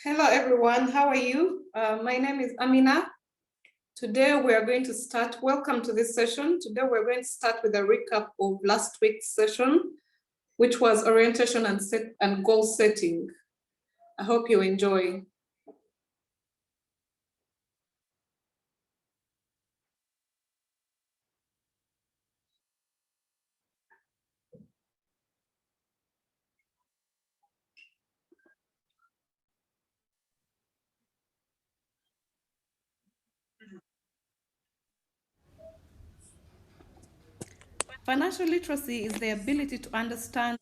Hello everyone, how are you? My name is Amina. Today we are going to start, welcome to this session. Today we're going to start with a recap of last week's session, which was orientation and goal setting. I hope you enjoy. Financial literacy is the ability to understand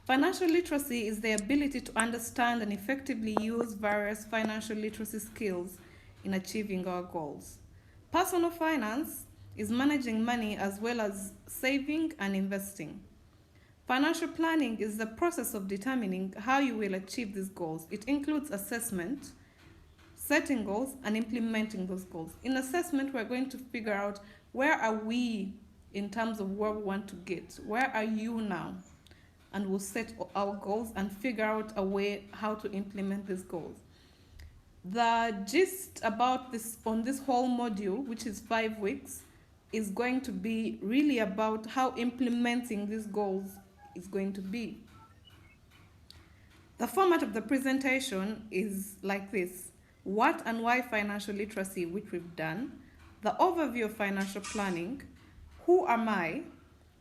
Financial literacy is the ability to understand and effectively use various financial literacy skills in achieving our goals. Personal finance is managing money as well as saving and investing. Financial planning is the process of determining how you will achieve these goals. It includes assessment, setting goals, and implementing those goals. In assessment, we're going to figure out where are we in terms of where we want to get. Where are you now? And we'll set our goals and figure out a way how to implement these goals. The gist about this on this whole module, which is 5 weeks, is going to be really about how implementing these goals is going to be. The format of the presentation is like this: what and why financial literacy, which we've done, the overview of financial planning, who am I,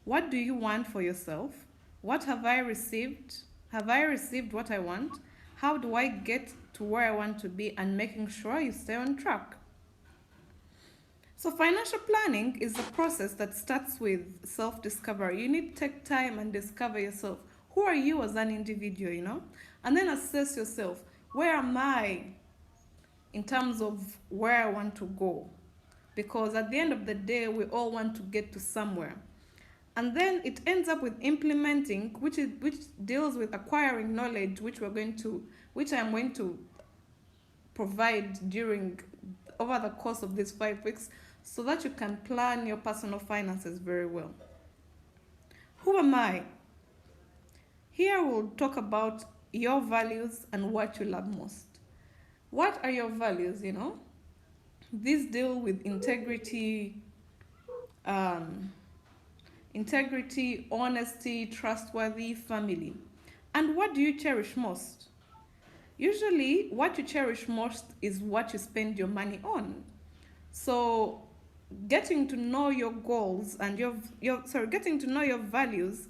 what do you want for yourself, what have I received, have I received what I want, how do I get to where I want to be, and making sure you stay on track. So financial planning is a process that starts with self-discovery. You need to take time and discover yourself. Who are you as an individual, And then assess yourself. Where am I in terms of where I want to go? Because at the end of the day, we all want to get to somewhere. And then it ends up with implementing, which deals with acquiring knowledge, which I'm going to provide over the course of these 5 weeks, so that you can plan your personal finances very well. Who am I? Here we'll talk about your values and what you love most. What are your values? These deal with integrity, honesty, trustworthy, family. And what do you cherish most? Usually, what you cherish most is what you spend your money on. So, getting to know your goals and getting to know your values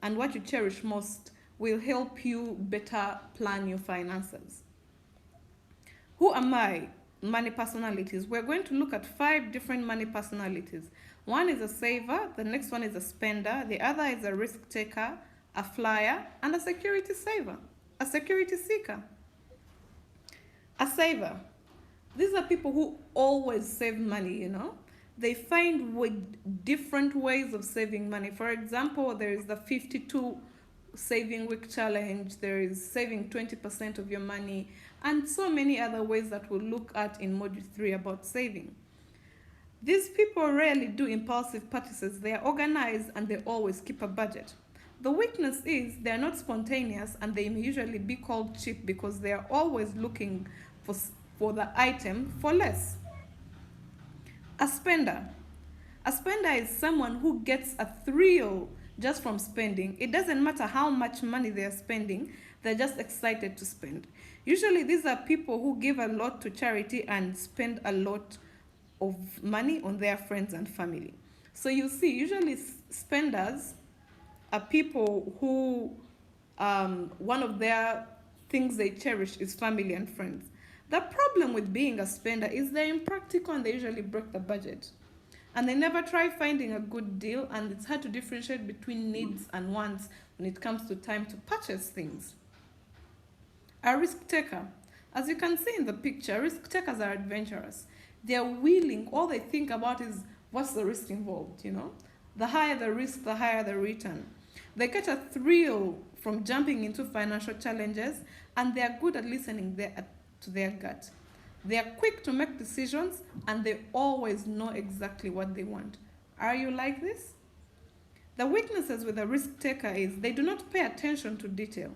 and what you cherish most will help you better plan your finances. Who am I? Money personalities. We're going to look at 5 different money personalities. One is a saver, the next one is a spender, the other is a risk taker, a flyer, and a security seeker. A saver. These are people who always save money. They find different ways of saving money. For example, there is the 52 saving week challenge, there is saving 20% of your money, and so many other ways that we'll look at in module 3 about saving. These people rarely do impulsive purchases. They are organized and they always keep a budget. The weakness is they're not spontaneous, and they may usually be called cheap because they are always looking for the item for less. A spender. A spender is someone who gets a thrill just from spending. It doesn't matter how much money they're spending, they're just excited to spend. Usually these are people who give a lot to charity and spend a lot of money on their friends and family. So you see, usually spenders are people who one of their things they cherish is family and friends. The problem with being a spender is they're impractical and they usually break the budget. And they never try finding a good deal, and it's hard to differentiate between needs and wants when it comes to time to purchase things. A risk taker. As you can see in the picture, risk takers are adventurous. They're willing, all they think about is what's the risk involved, The higher the risk, the higher the return. They get a thrill from jumping into financial challenges, and they're good at listening to their gut. They are quick to make decisions, and they always know exactly what they want. Are you like this? The weaknesses with a risk taker is they do not pay attention to detail.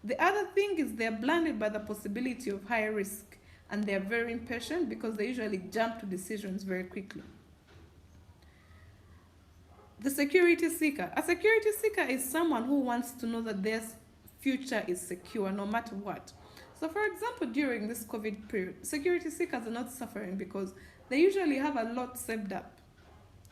The other thing is they're blinded by the possibility of high risk, and they're very impatient because they usually jump to decisions very quickly. The security seeker. A security seeker is someone who wants to know that their future is secure no matter what. So for example, during this COVID period, security seekers are not suffering because they usually have a lot saved up,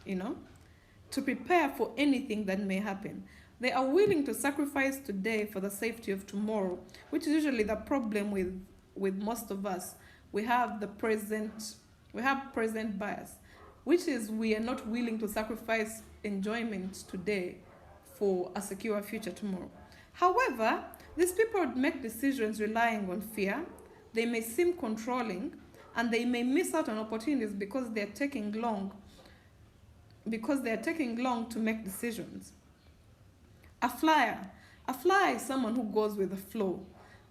to prepare for anything that may happen. They are willing to sacrifice today for the safety of tomorrow, which is usually the problem with most of us. We have present bias, which is we are not willing to sacrifice enjoyment today for a secure future tomorrow. However, these people make decisions relying on fear. They may seem controlling, and they may miss out on opportunities because they're taking long to make decisions. A flyer is someone who goes with the flow.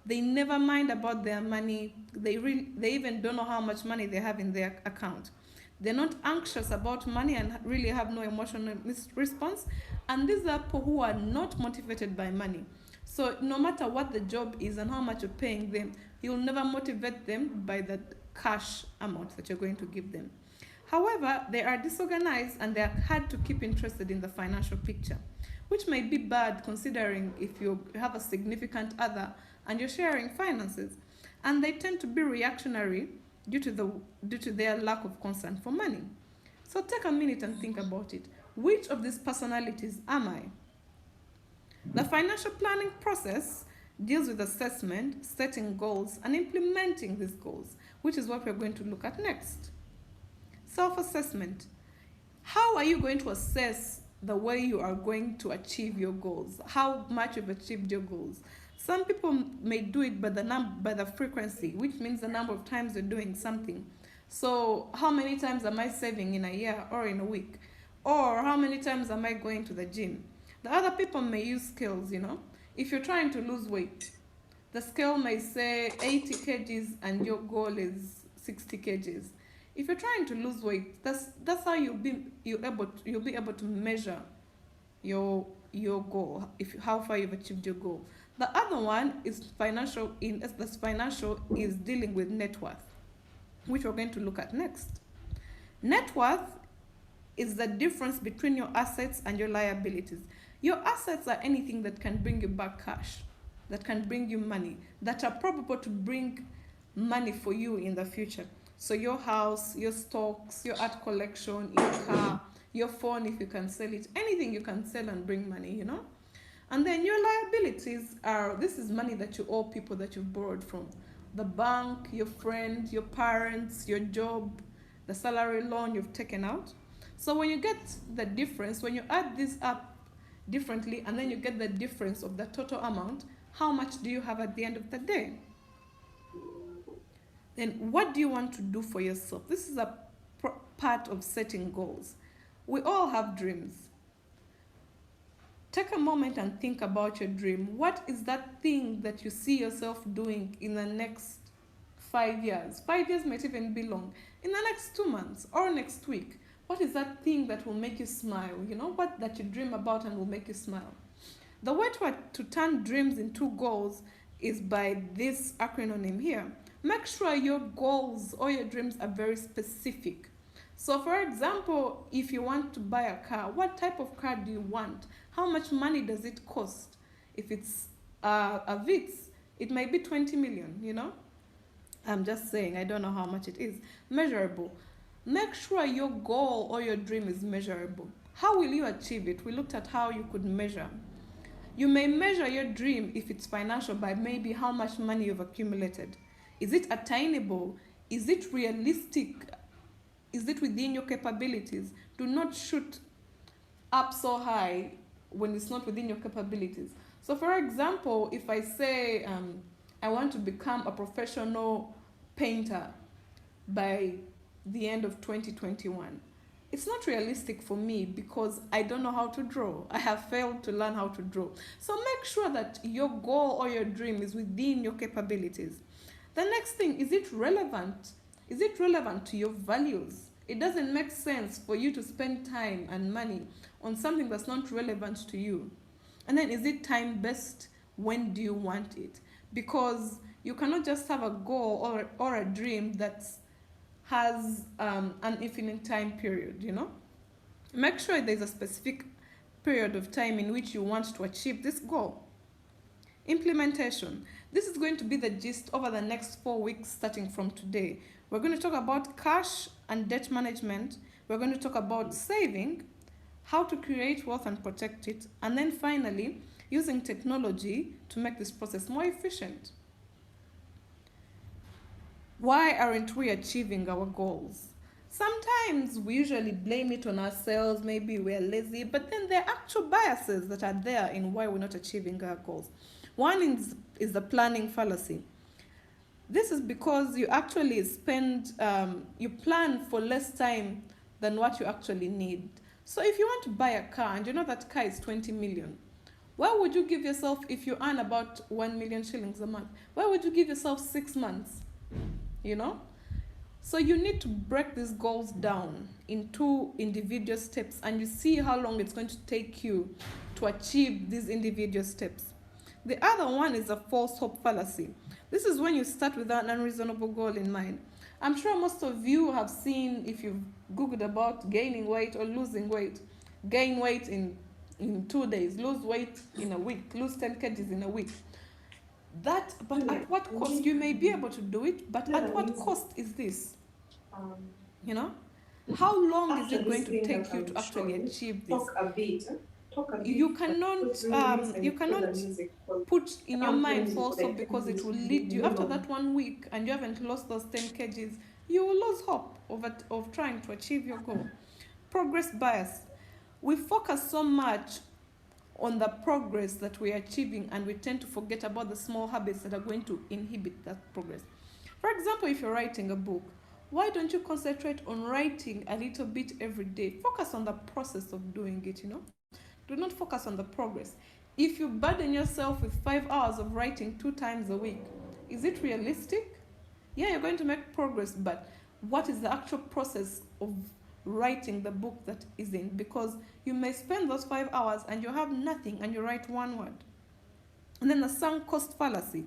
They never mind about their money. They even don't know how much money they have in their account. They're not anxious about money and really have no emotional response. And these are people who are not motivated by money. So no matter what the job is and how much you're paying them, you'll never motivate them by the cash amount that you're going to give them. However, they are disorganized and they are hard to keep interested in the financial picture, which may be bad considering if you have a significant other and you're sharing finances. And they tend to be reactionary due to their lack of concern for money. So take a minute and think about it. Which of these personalities am I? The financial planning process deals with assessment, setting goals, and implementing these goals, which is what we're going to look at next. Self-assessment. How are you going to assess the way you are going to achieve your goals? How much you've achieved your goals? Some people may do it by the frequency, which means the number of times you're doing something. So how many times am I saving in a year or in a week? Or how many times am I going to the gym? The other people may use scales, If you're trying to lose weight, the scale may say 80 kgs and your goal is 60 kgs. If you're trying to lose weight, that's how you'll be able to measure your goal, how far you've achieved your goal. The other one is financial. Financial is dealing with net worth, which we're going to look at next. Net worth is the difference between your assets and your liabilities. Your assets are anything that can bring you back cash, that can bring you money, that are probable to bring money for you in the future. So your house, your stocks, your art collection, your car, your phone if you can sell it, anything you can sell and bring money, And then your liabilities this is money that you owe people that you've borrowed from. The bank, your friend, your parents, your job, the salary loan you've taken out. So when you get the difference, when you add this up differently and then you get the difference of the total amount, how much do you have at the end of the day? Then what do you want to do for yourself? This is a part of setting goals. We all have dreams. Take a moment and think about your dream. What is that thing that you see yourself doing in the next 5 years? 5 years might even be long. In the next 2 months or next week, what is that thing that will make you smile? What that you dream about and will make you smile? The way to turn dreams into goals is by this acronym here. Make sure your goals or your dreams are very specific. So for example, if you want to buy a car, what type of car do you want? How much money does it cost? If it's a Vitz, it might be 20 million, I'm just saying, I don't know how much it is. Measurable. Make sure your goal or your dream is measurable. How will you achieve it? We looked at how you could measure. You may measure your dream if it's financial by maybe how much money you've accumulated. Is it attainable? Is it realistic? Is it within your capabilities? Do not shoot up so high when it's not within your capabilities. So for example, if I say I want to become a professional painter by the end of 2021, it's not realistic for me because I don't know how to draw. I have failed to learn how to draw. So make sure that your goal or your dream is within your capabilities. The next thing, is it relevant? Is it relevant to your values? It doesn't make sense for you to spend time and money on something that's not relevant to you? And then, is it time based? When do you want it? Because you cannot just have a goal or a dream that has an infinite time period, you know? Make sure there's a specific period of time in which you want to achieve this goal. Implementation. This is going to be the gist over the next 4 weeks starting from today. We're going to talk about cash and debt management. We're going to talk about saving, how to create wealth and protect it, and then finally, using technology to make this process more efficient. Why aren't we achieving our goals? Sometimes we usually blame it on ourselves, maybe we're lazy, but then there are actual biases that are there in why we're not achieving our goals. One is the planning fallacy. This is because you actually you plan for less time than what you actually need. So if you want to buy a car and you know that car is 20 million, why would you give yourself, if you earn about 1 million shillings a month, why would you give yourself 6 months? You know? So you need to break these goals down into individual steps, and you see how long it's going to take you to achieve these individual steps. The other one is a false hope fallacy. This is when you start with an unreasonable goal in mind. I'm sure most of you have seen, if you've Googled about gaining weight or losing weight, gain weight in 2 days, lose weight in a week, lose 10 kgs in a week. But at what cost? You may be able to do it, but at what cost is this? You know? How long is it going to take you to actually achieve this? You cannot put in your mind also, because it will lead you, after that 1 week and you haven't lost those 10 kgs, you will lose hope of trying to achieve your goal. Progress bias. We focus so much on the progress that we're achieving, and we tend to forget about the small habits that are going to inhibit that progress. For example, if you're writing a book, why don't you concentrate on writing a little bit every day? Focus on the process of doing it, you know? Do not focus on the progress. If you burden yourself with 5 hours of writing 2 times a week, is it realistic? Yeah, you're going to make progress, but what is the actual process of writing the book that is in? Because you may spend those 5 hours and you have nothing and you write 1 word. And then the sunk cost fallacy.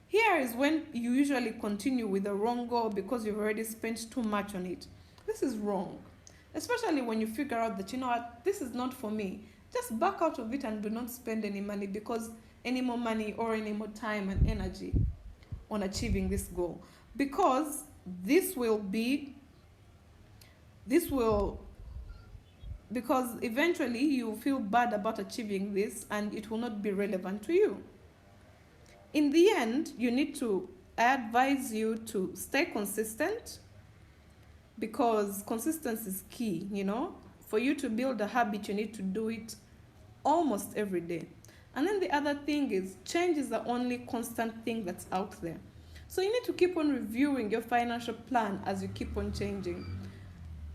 Here is when you usually continue with the wrong goal because you've already spent too much on it. This is wrong, especially when you figure out that, you know what, this is not for me. Just back out of it and do not spend any money, because any more money or any more time and energy on achieving this goal, because because eventually you feel bad about achieving this and it will not be relevant to you. In the end, I advise you to stay consistent, because consistency is key, you know. For you to build a habit, you need to do it almost every day. And then the other thing is, change is the only constant thing that's out there. So you need to keep on reviewing your financial plan as you keep on changing.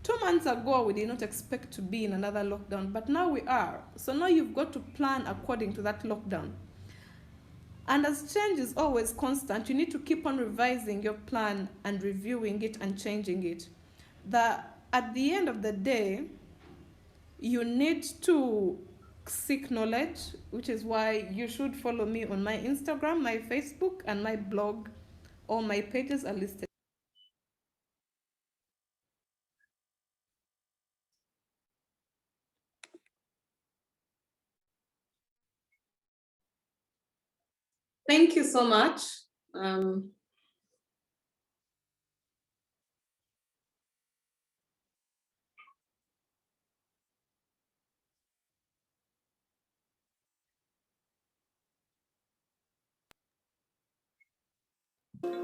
2 months ago, we did not expect to be in another lockdown, but now we are. So now you've got to plan according to that lockdown. And as change is always constant, you need to keep on revising your plan and reviewing it and changing it. At the end of the day, you need to seek knowledge, which is why you should follow me on my Instagram, my Facebook, and my blog. All my pages are listed. Thank you so much.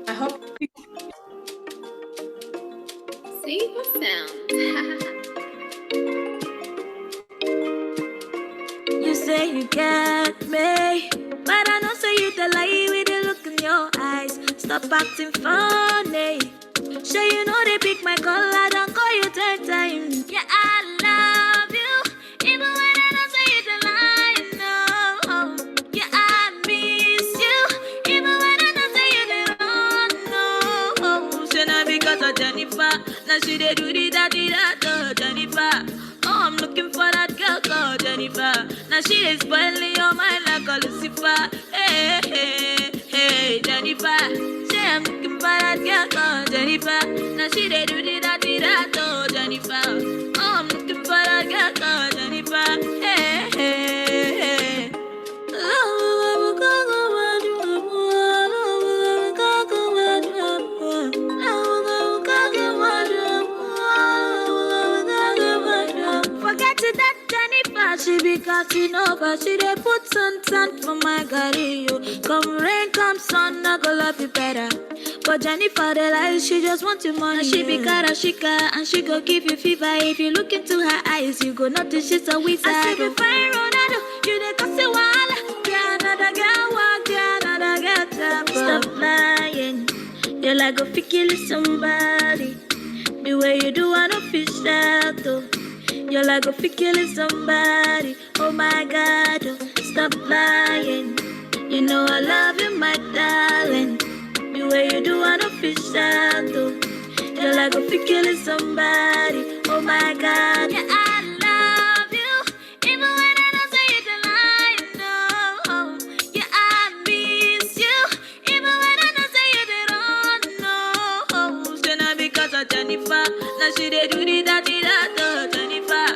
I hope Safe sound. You say you get me, but I know say you the lie with the look in your eyes. Stop acting funny. Sure you know they pick my call, I don't call you 10 times. Yeah, I love you, even when I don't say you the lie. No, yeah, I miss you, even when I don't say you the wrong. No, so now because of Jennifer, now she they do the Jennifer. Oh, I'm looking for that girl. Jennifer. Now she is spoiling your mind like a Lucifer. Hey, hey, hey, Jennifer. Say I'm looking for that girl called Jennifer. Now she they do the that, oh Jennifer. Oh, I'm looking for that girl called Jennifer. Hey, hey, hey. Forget it, that Jennifer, she be cutting over. She dey put sun for my career. Come rain, come sun, I go love you better. But Jennifer, the lie, she just want your money. She be Karashika, and she go give you fever. If you look into her eyes, you go notice she's a wizard. I see you fine, Ronaldo, you dey cause a wall. Yeah, another girl walk, yeah, another girl tap. Stop lying, you like go fi kill somebody. The way you do, I don't feel sad though. You're like a fi killing somebody. Oh my God, oh, stop lying. You know I love you, my darling. The way you do, I don't feel sad though. You're like a fi killing somebody. Oh my God, yeah, I love you. Even when I don't say it a lie, no. Yeah, I miss you. Even when I don't say it at all, no. Should not because of Jennifer. Now she they do the that, Jennifer.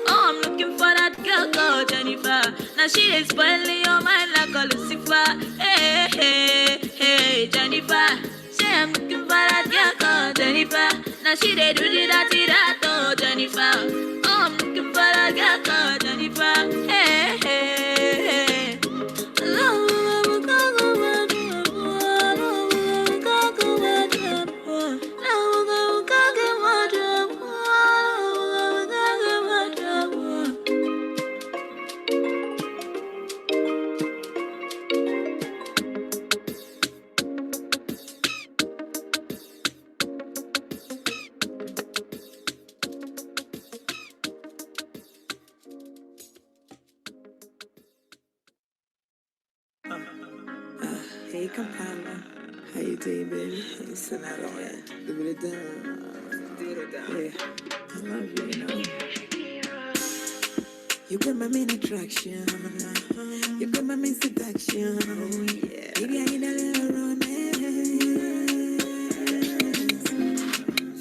Oh, I'm looking for that girl called Jennifer. Now she is spoiling your mind like a Lucifer. Hey, hey, hey, Jennifer. Say I'm looking for that girl called Jennifer. Now she they do the that, oh Jennifer. Oh, I'm looking for that girl called Jennifer. Hey, hey, hey. Hey, Kampala. How you doing, baby? Listen, I don't want to give it down. Yeah, I love you, you know. You got my main attraction. You got my main seduction. Oh, yeah. Baby, I need a little romance.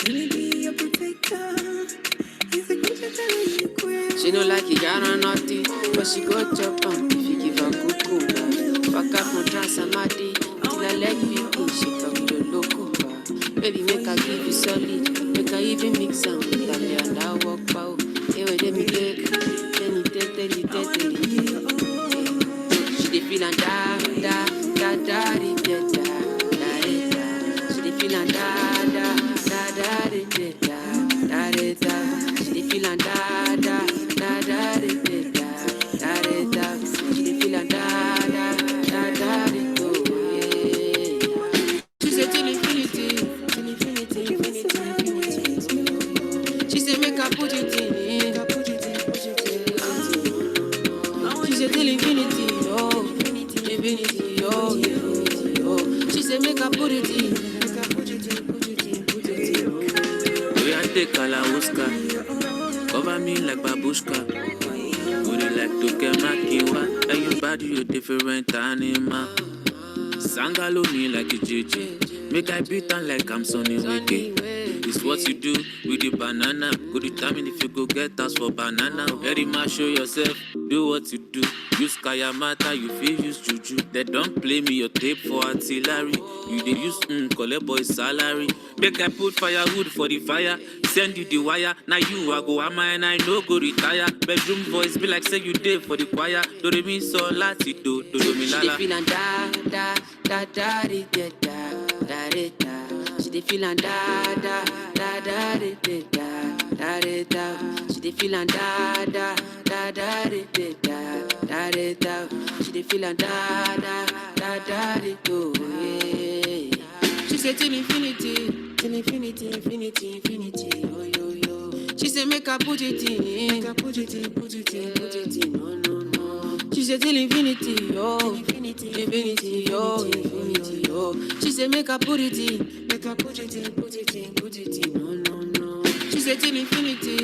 Let me be your protector. He's a good little. She no like you got her naughty, but she go chop on if you give her good cool. Back up from Transamadi, till I leg big, she come to loco. Baby, make her give you solid, make her even mix some with them there and I walk out. Hey, wait, let me take, she dey feel and da, she dey feel and da, she dey feel and da. She said till infinity. She said make her put it in. She said till infinity, oh. She said make her put it in. We are take Kalauska, cover me like babushka. Would you like to get my kiwa? And your body, you different animal. Sangalo me like a JJ. Make I beat on like I'm Sonny Wiki. It's what you do with the banana. Go determine if you go get us for banana. Very much show yourself, do what you do. Use Kayamata, you feel use Juju. They don't play me your tape for artillery. You they use collect boy salary. Make I put firewood for the fire. Send you the wire. Now you I go am and I no go retire. Bedroom voice be like say you did for the choir. Do re mi so lati do mi lala. She dey feel and da da da da da da da. She dey feel and da da da da da da da. She dey feel and da da da da da da da. She dey feel and da da da da do. She said till infinity, oh yo yo. She said make her put it in, put it in, no. She said till infinity, oh, infinity, oh. She said make her put it in, no. She said till infinity,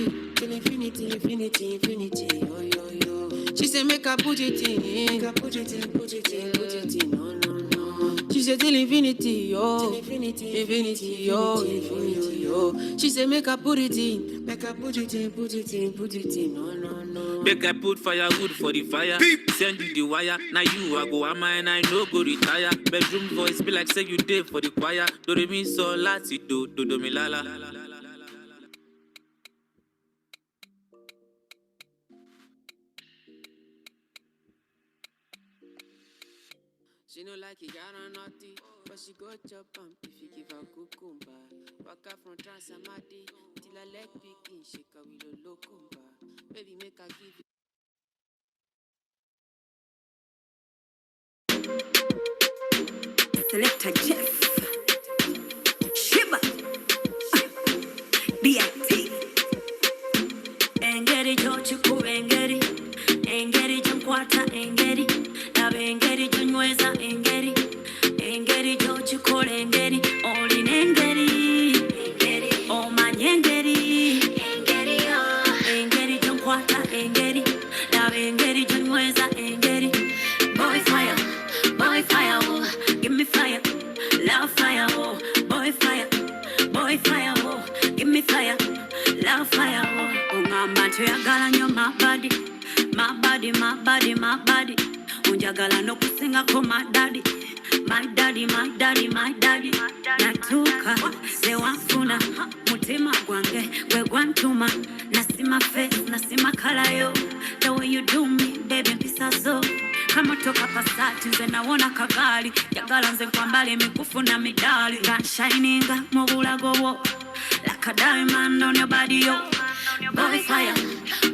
oh yo yo. She said make her put it in, make her put it in, put it in, put it in. No, no, no. She said till infinity, oh, infinity, oh, infinity, oh. She said make her put it in, make her put it in, put it in, put it in. No, no, no. Make I put firewood for the fire. Beep. Send you the wire. Now you I go am and I no go retire. Bedroom voice be like say you did for the choir. Do re mi so lati do mi la la. She no like it, got on naughty, but she go chop if you give her cucumber. Waka from Transamadi till her leg picking, shake her with a locumba. Baby, make her give it. Selector Jeff Shiba B.I.T. Engeri Jochuku Engeri Engeri Jumkwata Engeri Love Engeri Junweza Engeri Engeri Jochuku Engeri Olin Engeri Engeri Oman Engeri Engeri Engeri Jumkwata Engeri Love Engeri Junweza Engeri Boy fire, oh, give me fire, love fire, oh, boy fire, oh, give me fire, love fire, oh. Ungamba tuyagala nyo my body, unjagala no kusinga ko my daddy, natuka, se wafuna, mutima gwange, we gwantuma, nasima face, nasima kalayo, the way you do me, baby, pisa zo. Kama toka pasati nze nawona kagali jagala nze kwa mbali mikufu na midali got shininga mu bulago wo like a diamond on your body yo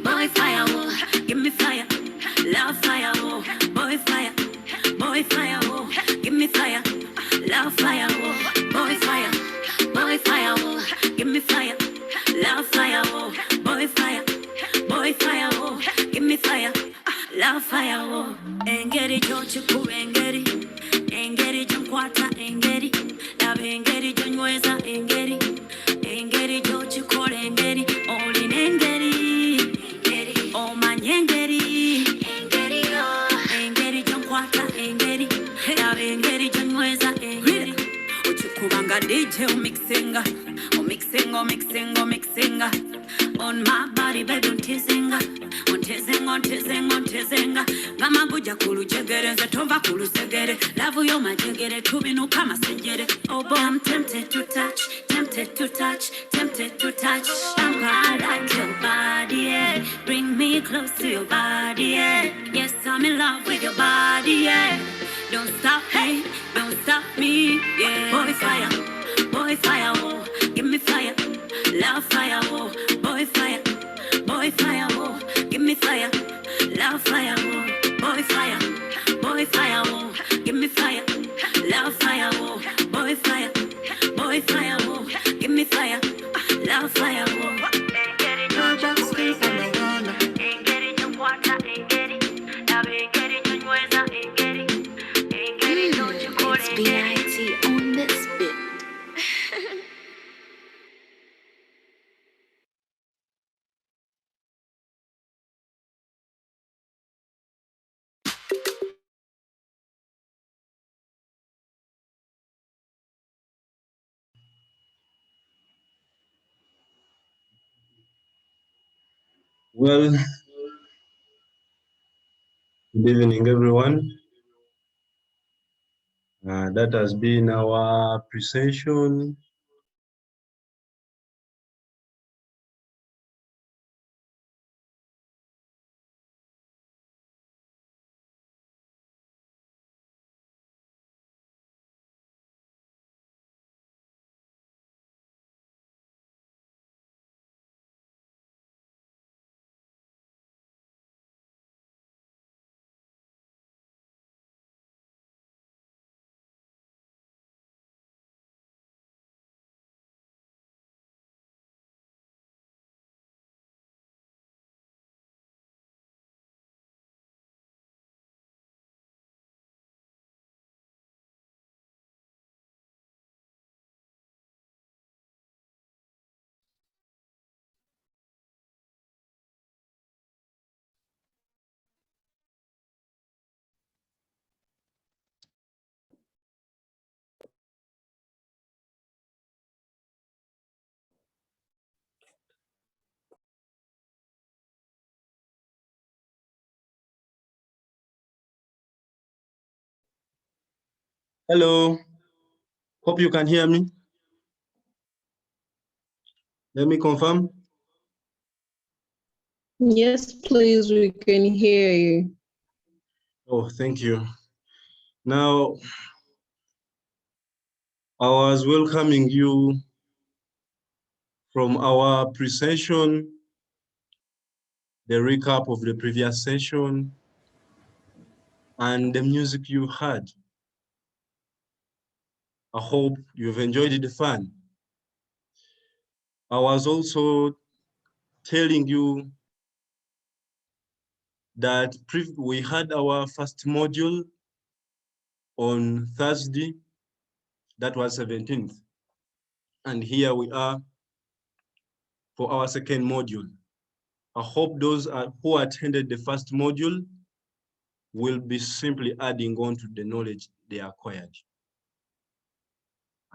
boy fire oh give me fire love fire oh boy fire oh give me fire love fire oh boy fire oh give me fire love fire oh boy fire oh give me fire love fire oh engeri jochuku engeri jumkwata engeri love engeri jonyweza engeri jochuku engeri olin engeri omanye engeri jumkwata engeri love engeri jonyweza engeri uchukubanga DJ umixinga on my body baby untizinga ontezenga ngama buja kulujegere nze tova kulusegere love yo majegere tubinu kama senjere oh boy I'm tempted to touch I like your body yeah bring me close to your body yeah yes I'm in love with your body yeah don't stop me yeah boy fire oh give me fire love fire oh boy fire oh give me fire love fire oh boy fire oh give me fire love fire oh boy fire oh give me fire love fire oh engeri jumkwata engeri love engeri junyweza engeri jochukola engeri B.I.T. on this bit. Well, good evening, everyone. That has been our appreciation Hello. Hope you can hear me. Let me confirm. Yes, please, we can hear you. Oh, thank you. Now, I was welcoming you from our pre-session, the recap of the previous session, and the music you heard. I hope you've enjoyed the fun. I was also telling you that we had our first module on Thursday, that was 17th. And here we are for our second module. I hope those who attended the first module will be simply adding on to the knowledge they acquired.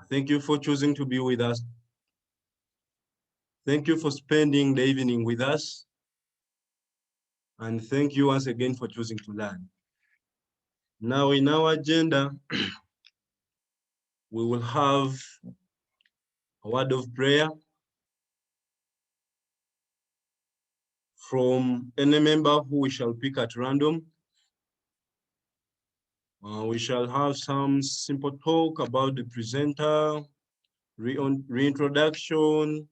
Thank you for choosing to be with us. Thank you for spending the evening with us. And thank you once again for choosing to learn. Now in our agenda, we will have a word of prayer from any member who we shall pick at random. We shall have some simple talk about the presenter, reintroduction,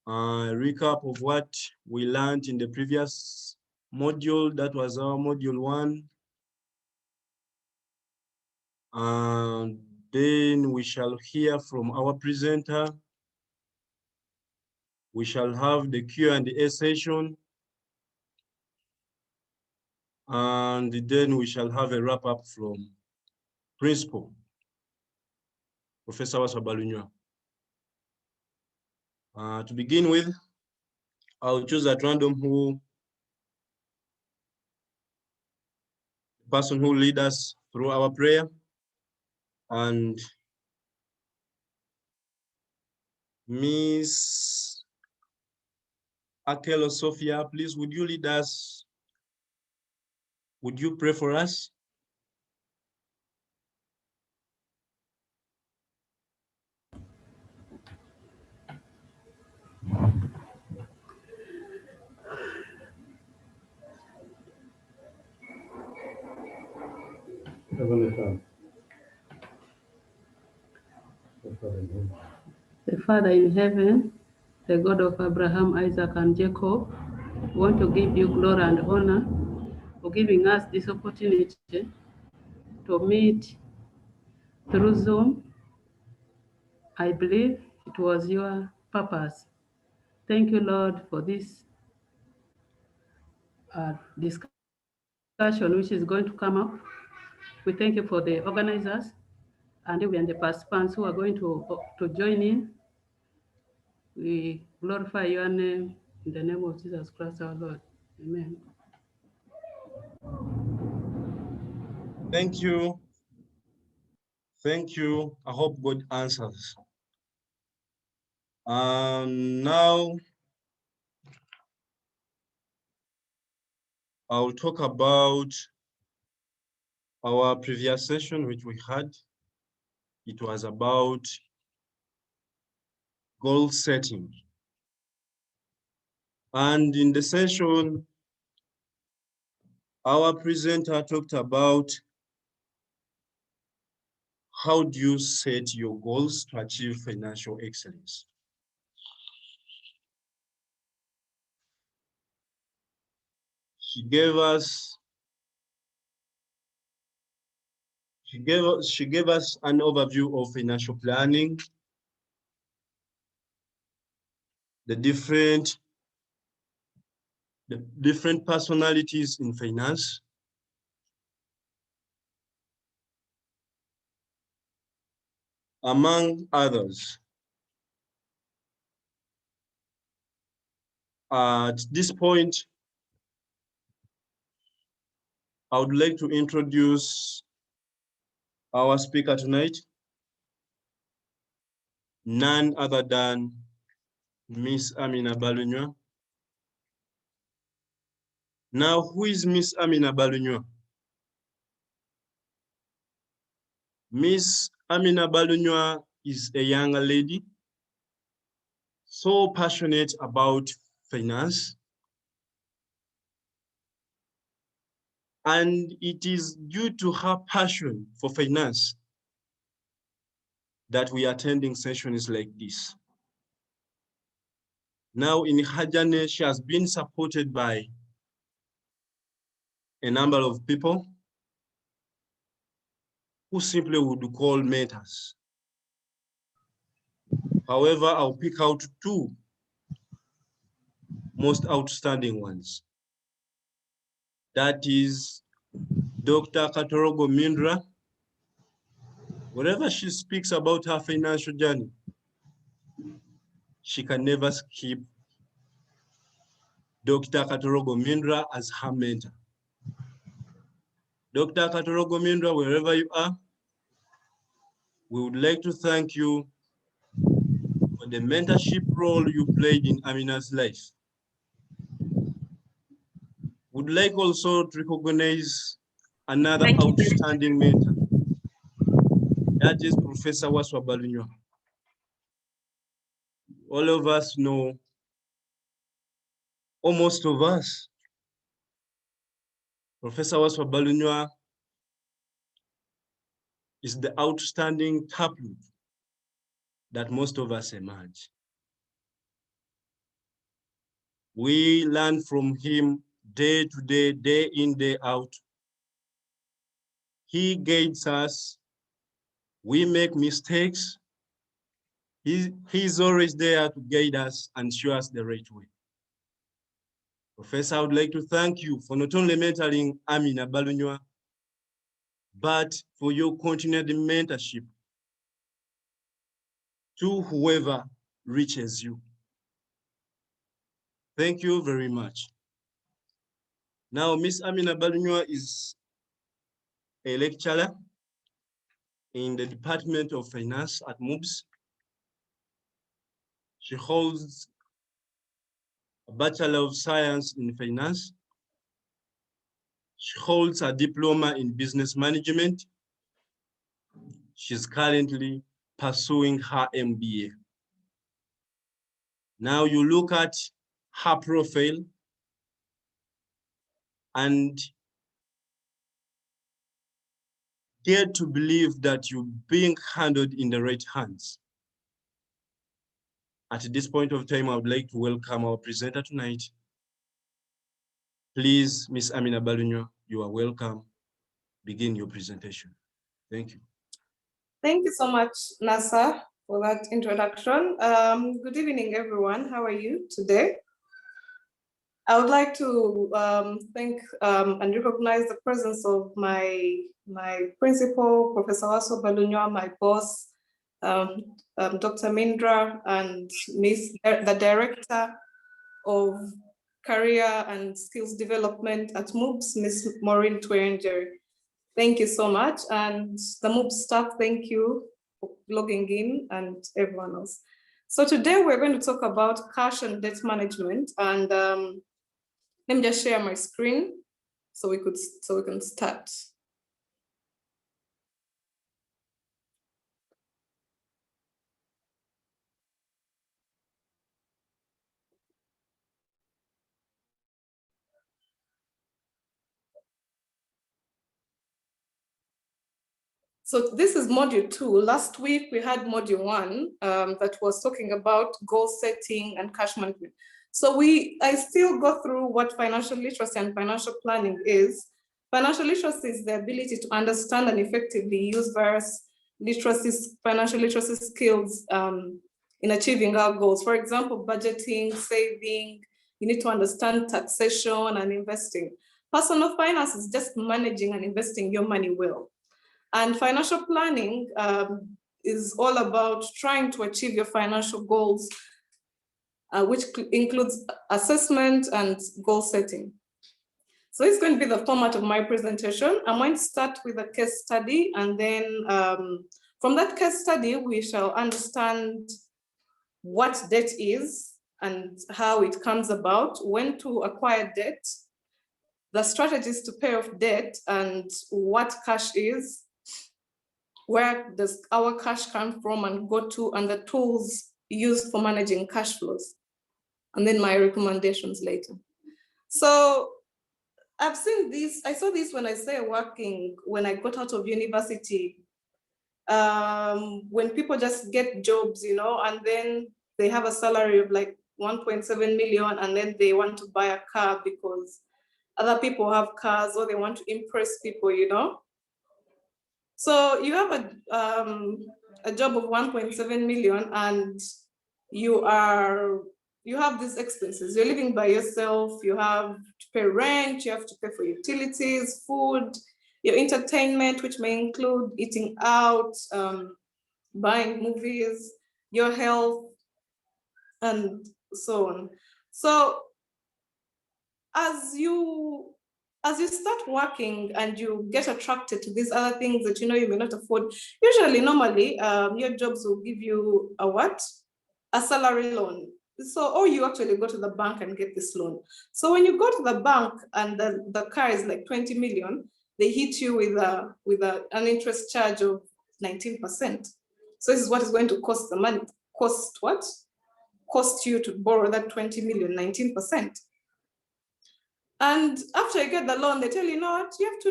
recap of what we learned in the previous module. That was our module 1. And then we shall hear from our presenter. We shall have the Q&A session. And then we shall have a wrap up from Principal, Professor Wasabalunywa. To begin with, I'll choose at random the person who lead us through our prayer. And Miss Akelo Sophia, please, would you lead us? Would you pray for us? Heavenly Father. The Father in heaven, the God of Abraham, Isaac, and Jacob, we want to give you glory and honor for giving us this opportunity to meet through Zoom. I believe it was your purpose. Thank you, Lord, for this discussion which is going to come up. We thank you for the organizers and even the participants who are going to join in. We glorify your name in the name of Jesus Christ our Lord. Amen. Thank you. Thank you. I hope God answers. Now, I'll talk about our previous session, which we had. It was about goal setting. And in the session, our presenter talked about how do you set your goals to achieve financial excellence. She gave us an overview of financial planning, the different personalities in finance, among others. At this point, I would like to introduce our speaker tonight, none other than Miss Amina Balunywa. Now, who is Miss Amina Balunywa? Miss Amina Balunywa is a young lady, so passionate about finance. And it is due to her passion for finance that we are attending sessions like this. Now in her journey, she has been supported by a number of people who simply would call mentors. However, I'll pick out two most outstanding ones. That is Dr. Katorogo Mindra. Whenever she speaks about her financial journey, she can never skip Dr. Katorogo Mindra as her mentor. Dr. Katorogo Mindra, wherever you are, we would like to thank you for the mentorship role you played in Amina's life. Would like also to recognize another outstanding mentor. That is Professor Waswa Balunywa. All of us know, or most of us, Professor Waswa Balunywa is the outstanding taproot that most of us emerge. We learn from him day to day, day in, day out. He guides us. We make mistakes. He's always there to guide us and show us the right way. Professor, I would like to thank you for not only mentoring Amina Balunywa, but for your continued mentorship to whoever reaches you. Thank you very much. Now, Miss Amina Balunywa is a lecturer in the Department of Finance at MUBS. She holds a Bachelor of Science in Finance. She holds a diploma in business management. She's currently pursuing her MBA. Now you look at her profile and dare to believe that you're being handled in the right hands. At this point of time, I would like to welcome our presenter tonight. Please, Miss Amina Balunywa, you are welcome. Begin your presentation. Thank you. Thank you so much, Nasa, for that introduction. Good evening, everyone. How are you today? I would like to thank and recognize the presence of my principal, Professor Waswa Balunywa, my boss, Dr. Mindra, and the Director of Career and Skills Development at MUBS, Ms. Maureen Twerenjeri. Thank you so much. And the MUBS staff, thank you for logging in, and everyone else. So today we're going to talk about cash and debt management. And let me just share my screen so we can start. So this is module 2. Last week we had module 1 that was talking about goal setting and cash management. So I still go through what financial literacy and financial planning is. Financial literacy is the ability to understand and effectively use various financial literacy skills in achieving our goals. For example, budgeting, saving, you need to understand taxation and investing. Personal finance is just managing and investing your money well. And financial planning is all about trying to achieve your financial goals, which includes assessment and goal setting. So it's going to be the format of my presentation. I'm going to start with a case study, and then from that case study, we shall understand what debt is and how it comes about, when to acquire debt, the strategies to pay off debt, and what cash is, where does our cash come from and go to, and the tools used for managing cash flows, and then my recommendations later. So I've seen this, I saw this when I started working, when I got out of university, when people just get jobs, you know, and then they have a salary of like 1.7 million, and then they want to buy a car because other people have cars, or they want to impress people, you know. So you have a job of 1.7 million, and you have these expenses. You're living by yourself. You have to pay rent. You have to pay for utilities, food, your entertainment, which may include eating out, buying movies, your health, and so on. So as you start working and you get attracted to these other things that you know you may not afford, usually, normally, your jobs will give you a salary loan. So, or you actually go to the bank and get this loan. So when you go to the bank and the car is like 20 million, they hit you with an interest charge of 19%. So this is what is going to cost the money. Cost you to borrow that 20 million, 19%. And after you get the loan, they tell you, no, you have 2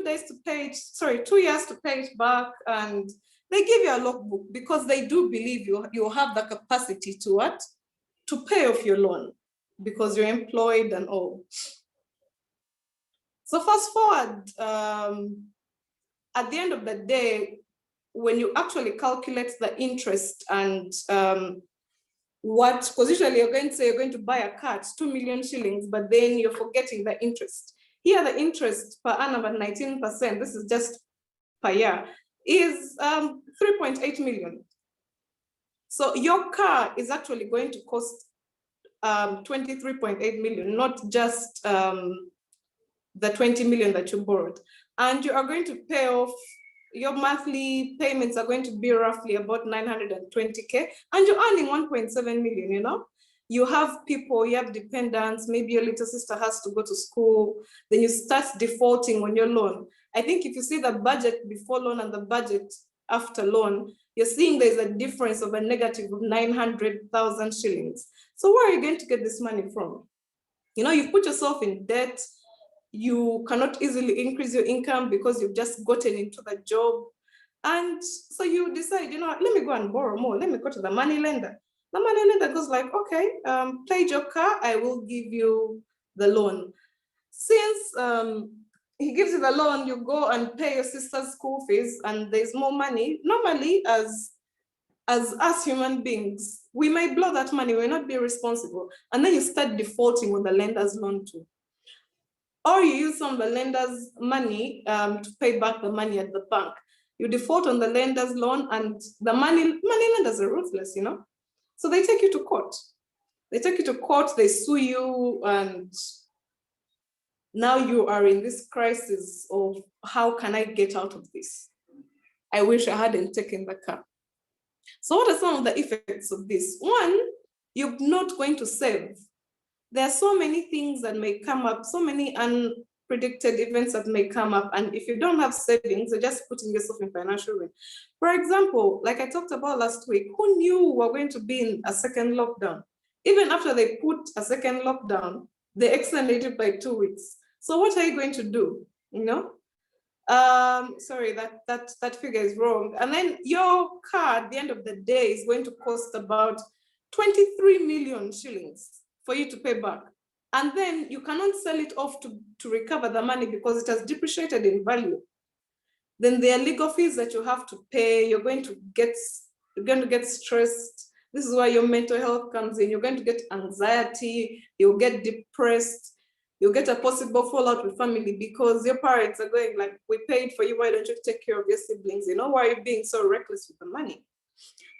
years to pay it back. And they give you a logbook because they do believe you have the capacity to pay off your loan because you're employed and all. So fast forward, at the end of the day, when you actually calculate the interest and because usually you're going to say you're going to buy a car, it's 2 million shillings, but then you're forgetting the interest. Here, the interest per annum at 19%, this is just per year, is 3.8 million. So your car is actually going to cost 23.8 million, not just the 20 million that you borrowed. And you are going to pay off, your monthly payments are going to be roughly about 920K, and you're earning 1.7 million, you know? You have people, you have dependents, maybe your little sister has to go to school, then you start defaulting on your loan. I think if you see the budget before loan and the budget after loan, you're seeing there's a difference of a negative of 900,000 shillings. So where are you going to get this money from? You know, you put yourself in debt, you cannot easily increase your income because you've just gotten into the job. And so you decide, you know, let me go and borrow more. Let me go to the money lender. The money lender goes like, okay, pay your car, I will give you the loan. Since he gives you the loan, you go and pay your sister's school fees and there's more money. Normally, as us human beings, we may blow that money, we may not be responsible. And then you start defaulting on the lender's loan too. Or you use some of the lender's money to pay back the money at the bank. You default on the lender's loan, and the money lenders are ruthless, you know? So they take you to court. They take you to court, they sue you, and now you are in this crisis of how can I get out of this? I wish I hadn't taken the car. So what are some of the effects of this? One, you're not going to save. There are so many things that may come up, so many unpredicted events that may come up. And if you don't have savings, you're just putting yourself in financial ruin. For example, like I talked about last week, who knew we were going to be in a second lockdown? Even after they put a second lockdown, they extended it by 2 weeks. So what are you going to do? You know? Sorry, that figure is wrong. And then your car at the end of the day is going to cost about 23 million shillings for you to pay back. And then you cannot sell it off to recover the money because it has depreciated in value. Then there are legal fees that you have to pay. You're going to get stressed. This is where your mental health comes in. You're going to get anxiety, you'll get depressed, you'll get a possible fallout with family because your parents are going like, we paid for you, why don't you take care of your siblings? You know, why are you being so reckless with the money?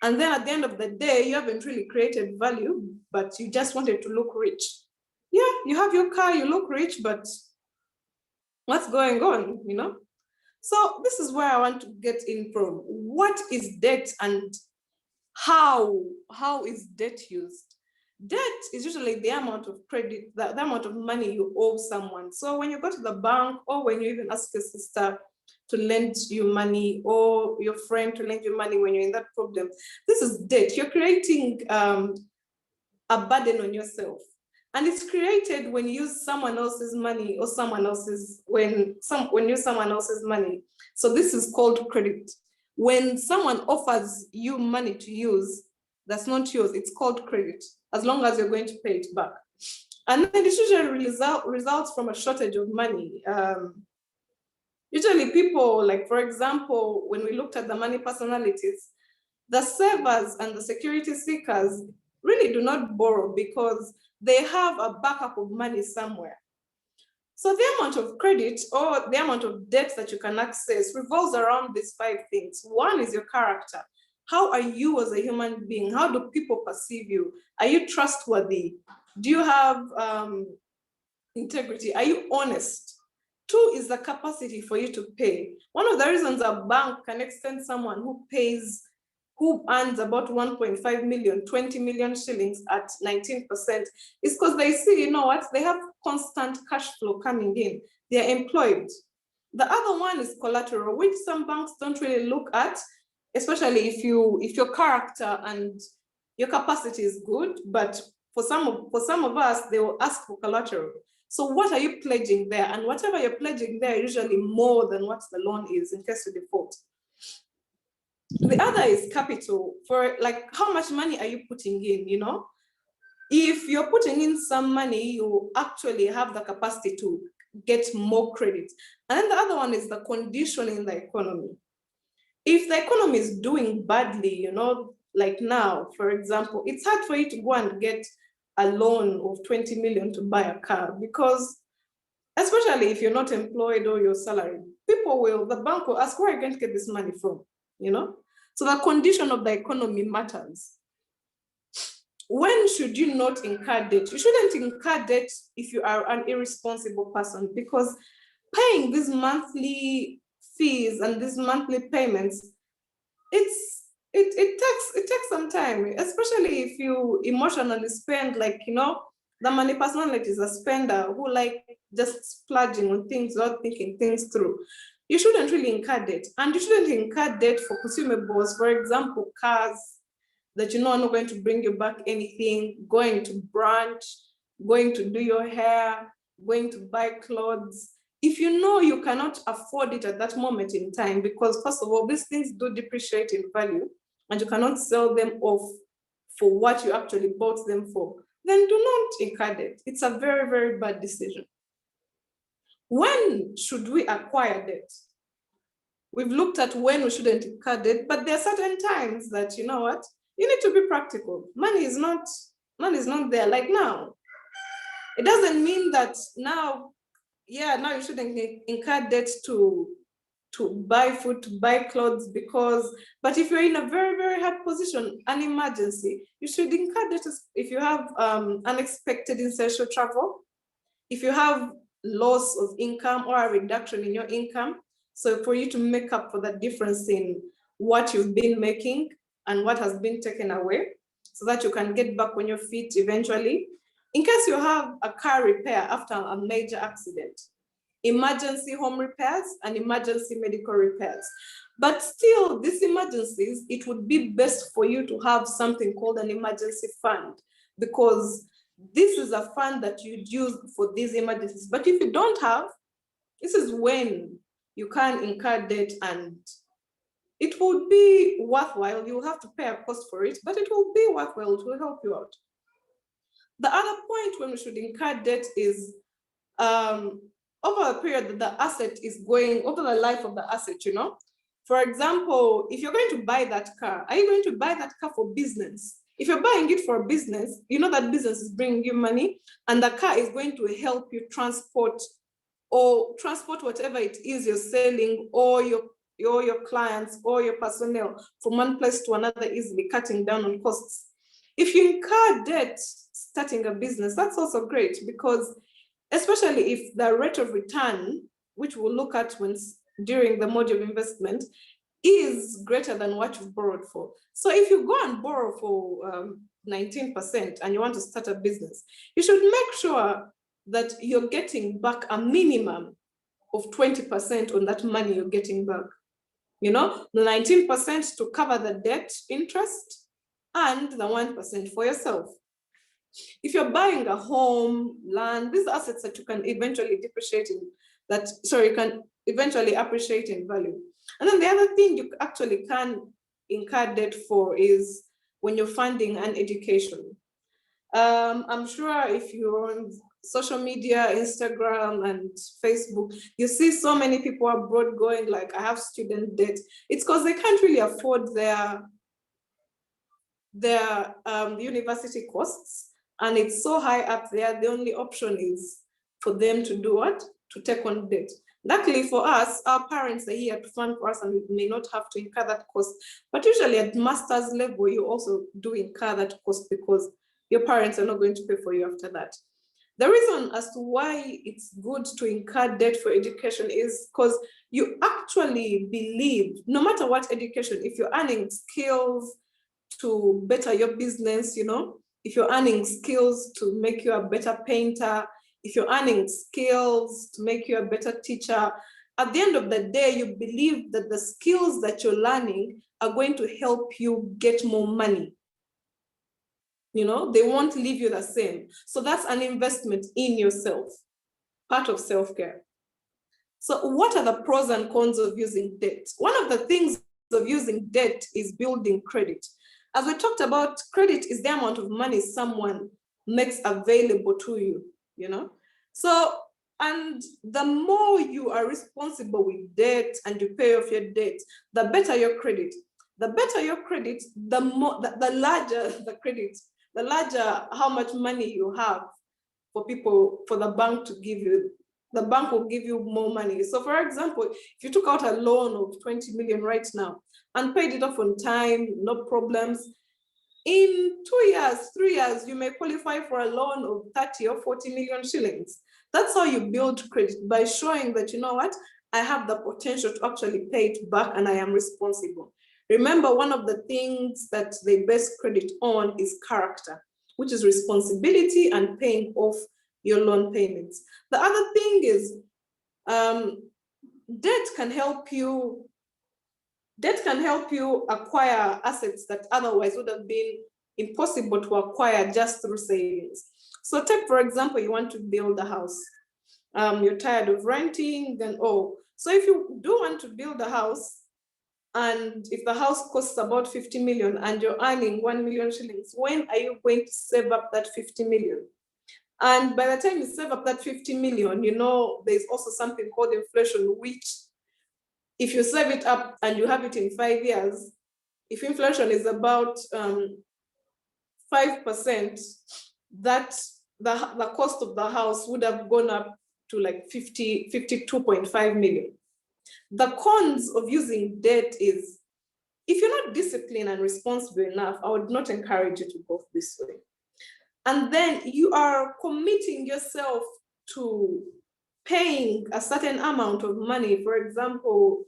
And then at the end of the day, you haven't really created value, but you just wanted to look rich. Yeah, you have your car, you look rich, but what's going on, you know? So this is where I want to get in from. What is debt and how is debt used? Debt is usually the amount of credit, the amount of money you owe someone. So when you go to the bank or when you even ask your sister to lend you money, or your friend to lend you money when you're in that problem. This is debt. You're creating a burden on yourself. And it's created when you use someone else's money or when you use someone else's money. So this is called credit. When someone offers you money to use, that's not yours, it's called credit, as long as you're going to pay it back. And then it usually results from a shortage of money. Usually people, like for example, when we looked at the money personalities, the savers and the security seekers really do not borrow because they have a backup of money somewhere. So the amount of credit or the amount of debt that you can access revolves around these 5 things. One is your character. How are you as a human being? How do people perceive you? Are you trustworthy? Do you have integrity? Are you honest? 2 is the capacity for you to pay. One of the reasons a bank can extend someone who earns about 1.5 million, 20 million shillings at 19% is because they see, you know what, they have constant cash flow coming in. They're employed. The other one is collateral, which some banks don't really look at, especially if your character and your capacity is good, but for some of us, they will ask for collateral. So what are you pledging there? And whatever you're pledging there, usually more than what the loan is in case you default. The other is capital, for like how much money are you putting in, you know? If you're putting in some money, you actually have the capacity to get more credit. And then the other one is the condition in the economy. If the economy is doing badly, you know, like now, for example, it's hard for you to go and get a loan of 20 million to buy a car because, especially if you're not employed or you're salaried, the bank will ask, where are you going to get this money from, you know? So the condition of the economy matters. When should you not incur debt? You shouldn't incur debt if you are an irresponsible person, because paying these monthly fees and these monthly payments, it takes some time, especially if you emotionally spend, like, you know, the money personality is a spender who like just splurging on things without thinking things through. You shouldn't really incur debt, and you shouldn't incur debt for consumables, for example, cars that you know are not going to bring you back anything, going to brunch, going to do your hair, going to buy clothes. If you know you cannot afford it at that moment in time, because first of all, these things do depreciate in value and you cannot sell them off for what you actually bought them for, then do not incur debt. It's a very, very bad decision. When should we acquire debt? We've looked at when we shouldn't incur debt, but there are certain times that, you know what, you need to be practical. Money is not there. Like now, it doesn't mean that now you shouldn't incur debt to buy food, to buy clothes, but if you're in a very, very hard position, an emergency, you should incur debt if you have unexpected essential travel, if you have loss of income or a reduction in your income. So for you to make up for the difference in what you've been making and what has been taken away, so that you can get back on your feet eventually. In case you have a car repair after a major accident, emergency home repairs and emergency medical repairs. But still, these emergencies, it would be best for you to have something called an emergency fund, because this is a fund that you'd use for these emergencies. But if you don't have, this is when you can incur debt, and it would be worthwhile. You will have to pay a cost for it, but it will be worthwhile. It will help you out. The other point when we should incur debt is over a period that the asset is going, over the life of the asset, you know. For example, if you're going to buy that car, are you going to buy that car for business? If you're buying it for business, you know that business is bringing you money, and the car is going to help you transport whatever it is you're selling, or your clients or your personnel from one place to another, easily cutting down on costs. If you incur debt starting a business, that's also great, because especially if the rate of return, which we'll look at during the module of investment, is greater than what you've borrowed for. So if you go and borrow for 19% and you want to start a business, you should make sure that you're getting back a minimum of 20% on that money you're getting back. You know, the 19% to cover the debt interest and the 1% for yourself. If you're buying a home, land, these are assets that you can eventually depreciate in that, sorry, you can eventually appreciate in value. And then the other thing you actually can incur debt for is when you're funding an education. I'm sure if you're on social media, Instagram and Facebook, you see so many people abroad going like, I have student debt. It's because they can't really afford their university costs, and it's so high up there. The only option is for them to do what? To take on debt. Luckily for us, our parents are here to fund for us, and we may not have to incur that cost. But usually at master's level, you also do incur that cost because your parents are not going to pay for you after that. The reason as to why it's good to incur debt for education is because you actually believe, no matter what education, if you're earning skills to better your business, you know, if you're earning skills to make you a better painter, if you're earning skills to make you a better teacher, at the end of the day, you believe that the skills that you're learning are going to help you get more money. You know, they won't leave you the same. So that's an investment in yourself, part of self-care. So what are the pros and cons of using debt? One of the things of using debt is building credit. As we talked about, credit is the amount of money someone makes available to you, you know? So, and the more you are responsible with debt and you pay off your debt, the better your credit. The better your credit, the more, the larger the credit, the larger how much money you have for people, for the bank to give you. The bank will give you more money. So for example, if you took out a loan of 20 million right now and paid it off on time, no problems, in 2 years, 3 years, you may qualify for a loan of 30 or 40 million shillings. That's how you build credit, by showing that, you know what, I have the potential to actually pay it back and I am responsible. Remember, one of the things that they base credit on is character, which is responsibility and paying off your loan payments. The other thing is debt can help you acquire assets that otherwise would have been impossible to acquire just through savings. So take, for example, you want to build a house. You're tired of renting, then, so if you do want to build a house, and if the house costs about 50 million and you're earning 1 million shillings, when are you going to save up that 50 million? And by the time you save up that 50 million, you know, there's also something called inflation, which if you save it up and you have it in 5 years, if inflation is about 5%, that the cost of the house would have gone up to like 52.5 million. The cons of using debt is, if you're not disciplined and responsible enough, I would not encourage you to go this way. And then you are committing yourself to paying a certain amount of money. For example,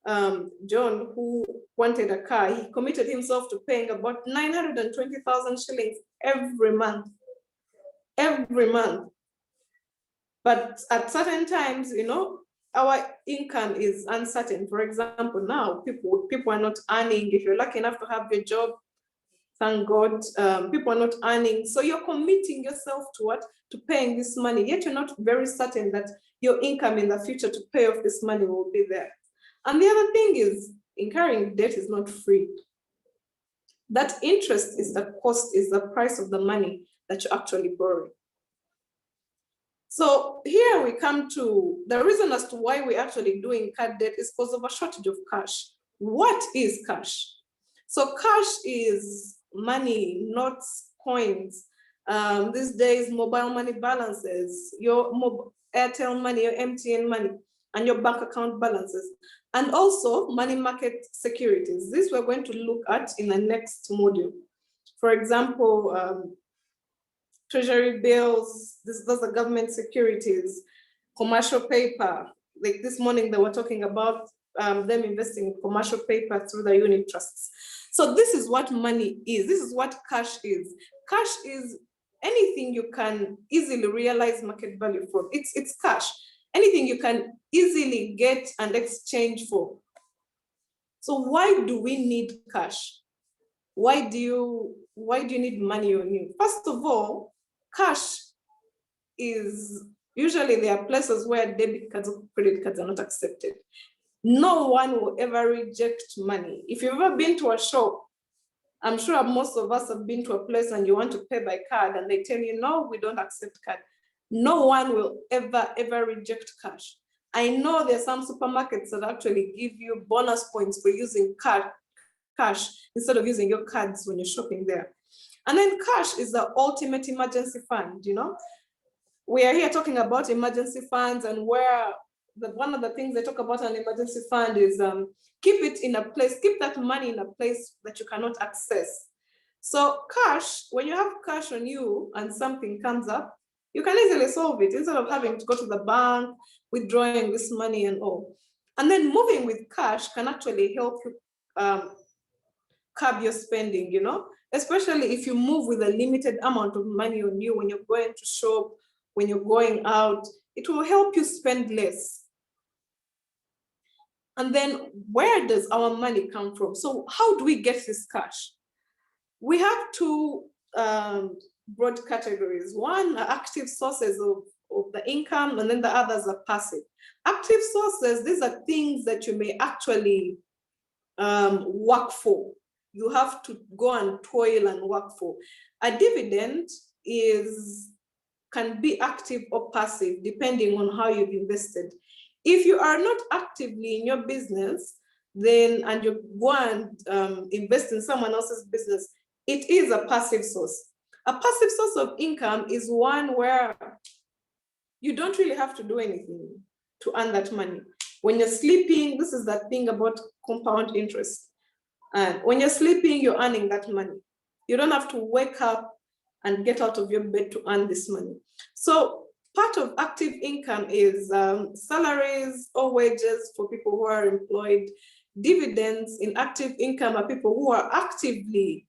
John, who wanted a car, he committed himself to paying about 920,000 shillings every month. But at certain times, you know, our income is uncertain. For example, now people are not earning. If you're lucky enough to have your job, thank God, people are not earning. So you're committing yourself to what? To paying this money, yet you're not very certain that your income in the future to pay off this money will be there. And the other thing is, incurring debt is not free. That interest is the cost, is the price of the money that you actually borrow. So here we come to the reason as to why we actually do incur debt is because of a shortage of cash. What is cash? So cash is money, notes, coins. These days, mobile money balances, your Airtel money, your MTN money, and your bank account balances, and also money market securities. This we're going to look at in the next module. For example, treasury bills, those are government securities, commercial paper. Like this morning, they were talking about them investing in commercial paper through the unit trusts. So this is what money is. This is what cash is. Cash is anything you can easily realize market value from. It's cash. anything you can easily get and exchange for. So why do we need cash? Why do you need money on you? First of all, cash is usually there are places where debit cards or credit cards are not accepted. No one will ever reject money. If you've ever been to a shop, I'm sure most of us have been to a place and you want to pay by card and they tell you, no, we don't accept card. No one will ever reject cash. I know there's some supermarkets that actually give you bonus points for using cash instead of using your cards when you're shopping there. And then cash is the ultimate emergency fund, you know? We are here talking about emergency funds, and where one of the things they talk about an emergency fund is keep it in a place, keep that money in a place that you cannot access. So cash, when you have cash on you and something comes up, you can easily solve it instead of having to go to the bank, withdrawing this money and all. And then moving with cash can actually help you curb your spending, you know, especially if you move with a limited amount of money on you when you're going to shop, when you're going out, it will help you spend less. And then where does our money come from? So how do we get this cash? We have two broad categories. One are active sources of the income, and then the others are passive. Active sources, these are things that you may actually work for. You have to go and toil and work for. A dividend can be active or passive depending on how you've invested. If you are not actively in your business, then and you go and invest in someone else's business, it is a passive source. A passive source of income is one where you don't really have to do anything to earn that money. When you're sleeping, this is that thing about compound interest. And when you're sleeping, you're earning that money. You don't have to wake up and get out of your bed to earn this money. So part of active income is salaries or wages for people who are employed. Dividends in active income are people who are actively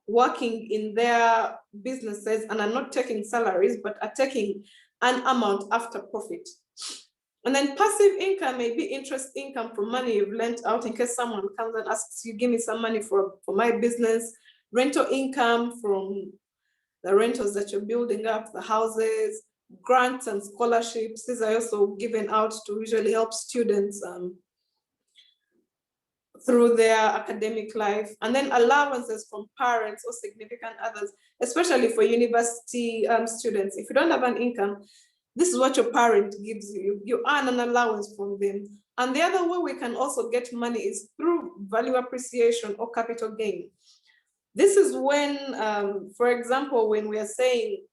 working in their businesses and are not taking salaries, but are taking an amount after profit. And then passive income may be interest income from money you've lent out in case someone comes and asks you, give me some money for my business. Rental income from the rentals that you're building up, the houses, grants and scholarships. These are also given out to usually help students through their academic life. And then allowances from parents or significant others, especially for university students. If you don't have an income, this is what your parent gives you. You earn an allowance from them. And the other way we can also get money is through value appreciation or capital gain. This is when, for example, when we are saying,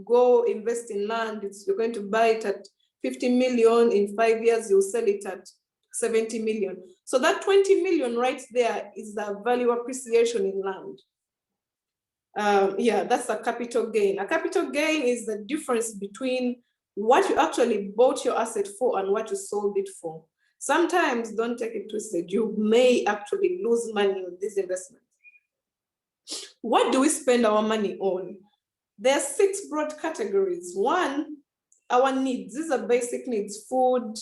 go invest in land, you're going to buy it at 50 million, in 5 years, you'll sell it at 70 million. So that 20 million right there is the value appreciation in land. Yeah, that's a capital gain. A capital gain is the difference between what you actually bought your asset for and what you sold it for. Sometimes, don't take it twisted, you may actually lose money on these investments. What do we spend our money on? There are 6 broad categories. One, our needs. These are basic needs: food,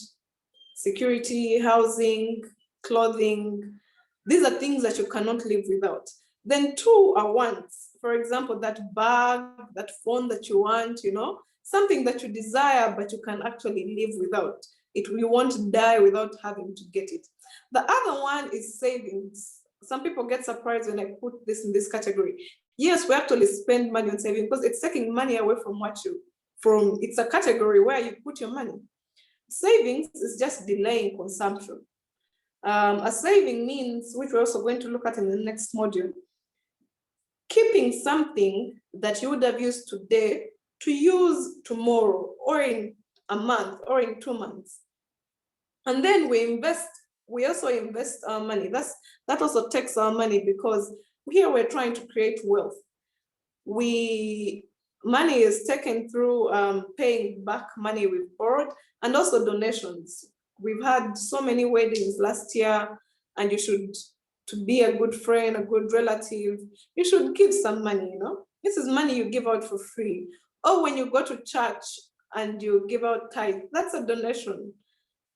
security, housing, clothing. These are things that you cannot live without. Then 2 are wants. For example, that bag, that phone that you want, you know, something that you desire, but you can actually live without. You won't die without having to get it. The other one is savings. Some people get surprised when I put this in this category. Yes, we actually spend money on saving because it's taking money away from it's a category where you put your money. Savings is just delaying consumption. A saving means, which we're also going to look at in the next module, keeping something that you would have used today to use tomorrow or in a month or in 2 months. And then we also invest our money. That also takes our money because here we're trying to create wealth. Money is taken through paying back money we've borrowed and also donations. We've had so many weddings last year, and to be a good friend, a good relative, you should give some money, you know? This is money you give out for free. Or when you go to church, and you give out tithe, that's a donation.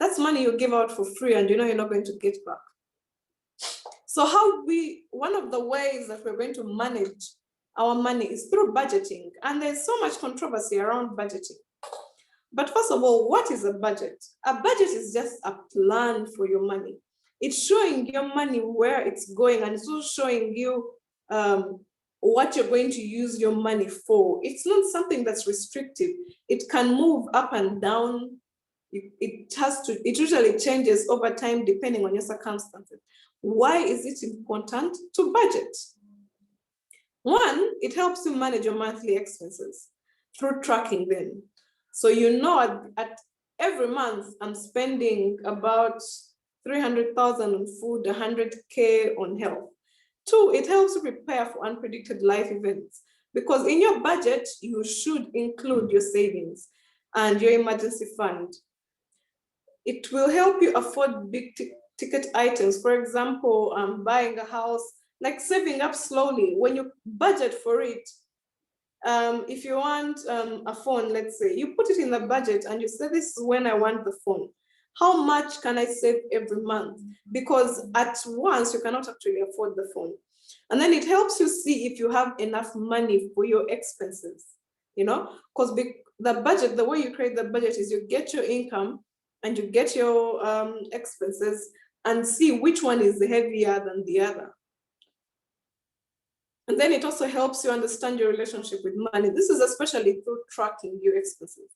That's money you give out for free and you know you're not going to get back. So one of the ways that we're going to manage our money is through budgeting. And there's so much controversy around budgeting. But first of all, what is a budget? A budget is just a plan for your money. It's showing your money where it's going, and it's also showing you what you're going to use your money for. It's not something that's restrictive. It can move up and down. It usually changes over time depending on your circumstances. Why is it important to budget? One, it helps you manage your monthly expenses through tracking them. So you know at every month I'm spending about 300,000 on food, 100K on health. Two, it helps you prepare for unpredicted life events, because in your budget, you should include your savings and your emergency fund. It will help you afford big ticket items. For example, buying a house, like saving up slowly. When you budget for it, if you want a phone, let's say, you put it in the budget and you say, this is when I want the phone. How much can I save every month? Because at once you cannot actually afford the phone. And then it helps you see if you have enough money for your expenses, you know, because the budget, the way you create the budget is you get your income and you get your expenses and see which one is heavier than the other. And then it also helps you understand your relationship with money. This is especially through tracking your expenses.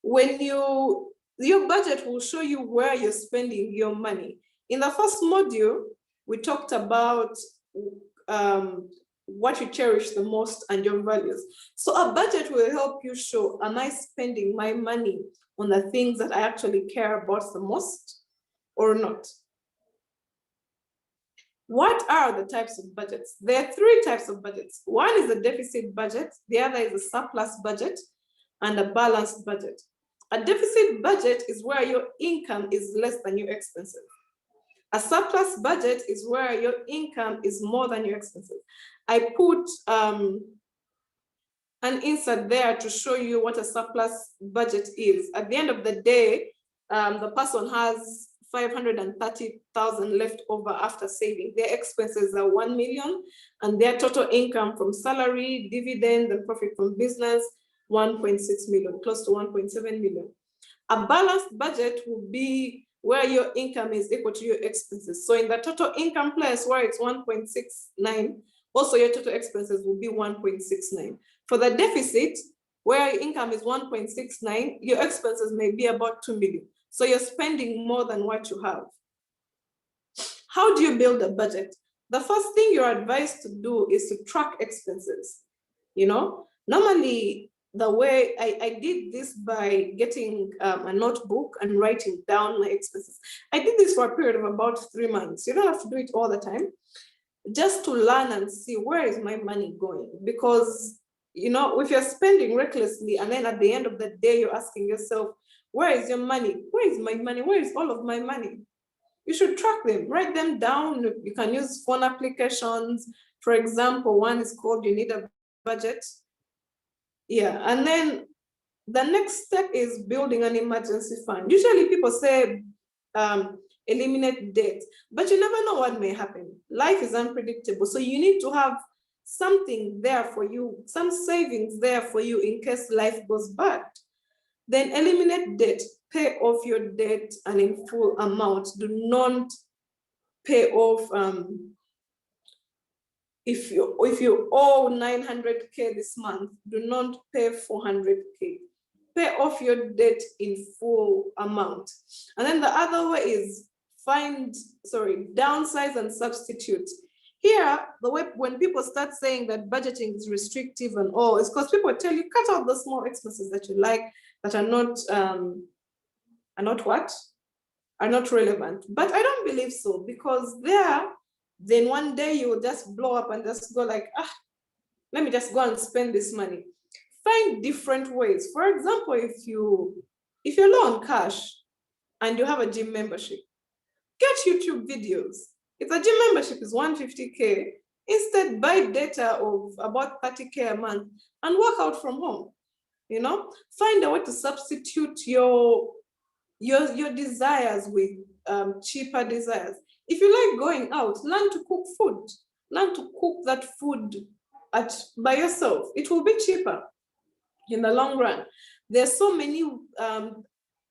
When your budget will show you where you're spending your money. In the first module, we talked about what you cherish the most and your values. So a budget will help you show, am I spending my money on the things that I actually care about the most or not? What are the types of budgets? There are three types of budgets. One is a deficit budget, the other is a surplus budget, and a balanced budget. A deficit budget is where your income is less than your expenses. A surplus budget is where your income is more than your expenses. I put an insert there to show you what a surplus budget is. At the end of the day, the person has 530,000 left over after saving. Their expenses are 1 million, and their total income from salary, dividend, and profit from business, 1.6 million, close to 1.7 million. A balanced budget will be where your income is equal to your expenses. So in the total income place where it's 1.69, also your total expenses will be 1.69. For the deficit, where your income is 1.69, your expenses may be about 2 million. So you're spending more than what you have. How do you build a budget? The first thing you're advised to do is to track expenses. You know, normally the way I did this by getting a notebook and writing down my expenses. I did this for a period of about 3 months. You don't have to do it all the time, just to learn and see where is my money going. Because, you know, if you're spending recklessly and then at the end of the day, you're asking yourself, where is your money? Where is my money? Where is all of my money? You should track them, write them down. You can use phone applications. For example, one is called You Need a Budget. Yeah, and then the next step is building an emergency fund. Usually people say eliminate debt, but you never know what may happen. Life is unpredictable. So you need to have something there for you, some savings there for you in case life goes bad. Then eliminate debt, pay off your debt and in full amount. Do not pay off, if you owe 900K this month, do not pay 400K. Pay off your debt in full amount. And then the other way is downsize and substitute. Here, the way when people start saying that budgeting is restrictive and all, it's because people tell you cut out the small expenses that you like that are not relevant. But I don't believe so, because then one day you will just blow up and just go like, let me just go and spend this money. Find different ways. For example, if you're low on cash and you have a gym membership, get YouTube videos. If the gym membership is 150K, instead buy data of about 30K a month and work out from home. you know, find a way to substitute your desires with cheaper desires. If you like going out, learn to cook food. Learn to cook that food by yourself. It will be cheaper in the long run. There's so many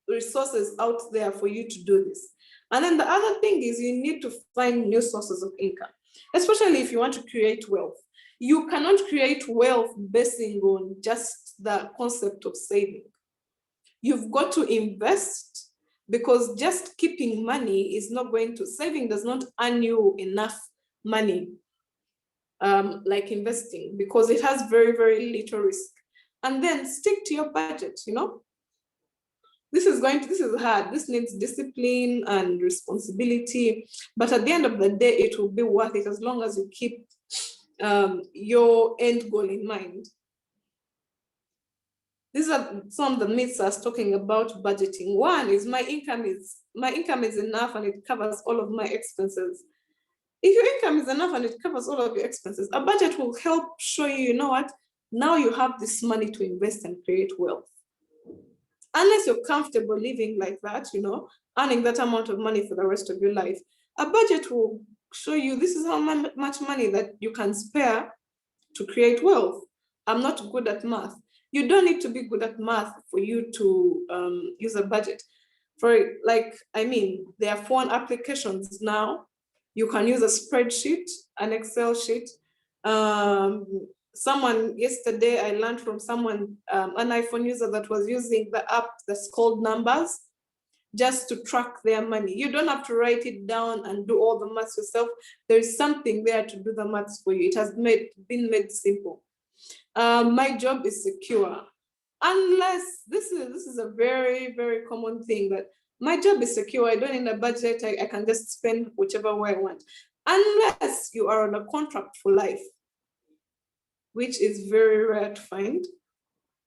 resources out there for you to do this. And then the other thing is you need to find new sources of income, especially if you want to create wealth. You cannot create wealth basing on just the concept of saving. You've got to invest, because just keeping money is not going to, saving does not earn you enough money like investing, because it has very, very little risk. And then stick to your budget, you know. This is hard. This needs discipline and responsibility, but at the end of the day, it will be worth it as long as you keep your end goal in mind. These are some of the myths I was talking about budgeting. One is my income is enough and it covers all of my expenses. If your income is enough and it covers all of your expenses, a budget will help show you, you know what, now you have this money to invest and create wealth. Unless you're comfortable living like that, you know, earning that amount of money for the rest of your life, a budget will show you this is how much money that you can spare to create wealth. I'm not good at math. You don't need to be good at math for you to use a budget. There are phone applications now. You can use a spreadsheet, an Excel sheet. Yesterday I learned from someone, an iPhone user that was using the app that's called Numbers, just to track their money. You don't have to write it down and do all the maths yourself. There is something there to do the maths for you. It has been made simple. My job is secure. Unless, this is a very, very common thing, that my job is secure. I don't need a budget. I can just spend whichever way I want. Unless you are on a contract for life, which is very rare to find,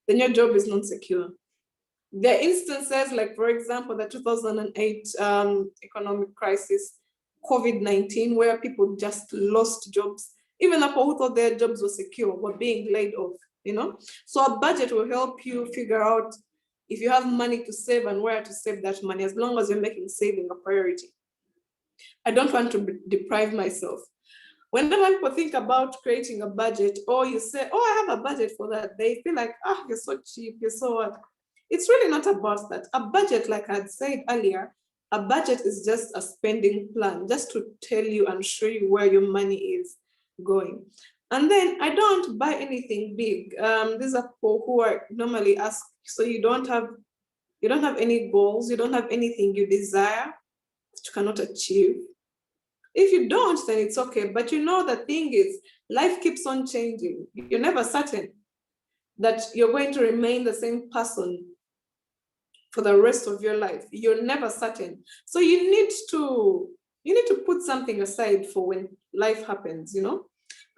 then your job is not secure. There are instances like, for example, the 2008 economic crisis, COVID-19, where people just lost jobs. Even people who thought their jobs were secure were being laid off, you know? So a budget will help you figure out if you have money to save and where to save that money, as long as you're making saving a priority. I don't want to deprive myself. Whenever people think about creating a budget, or you say, oh, I have a budget for that, they feel like, oh, you're so cheap, you're so what? It's really not about that. A budget, like I'd said earlier, a budget is just a spending plan, just to tell you and show you where your money is going. And then I don't buy anything big. These are people who are normally asked, so you don't have any goals, you don't have anything you desire that you cannot achieve. If you don't, then it's okay. But you know, the thing is, life keeps on changing. You're never certain that you're going to remain the same person for the rest of your life. You're never certain. So you need to put something aside for when life happens, you know?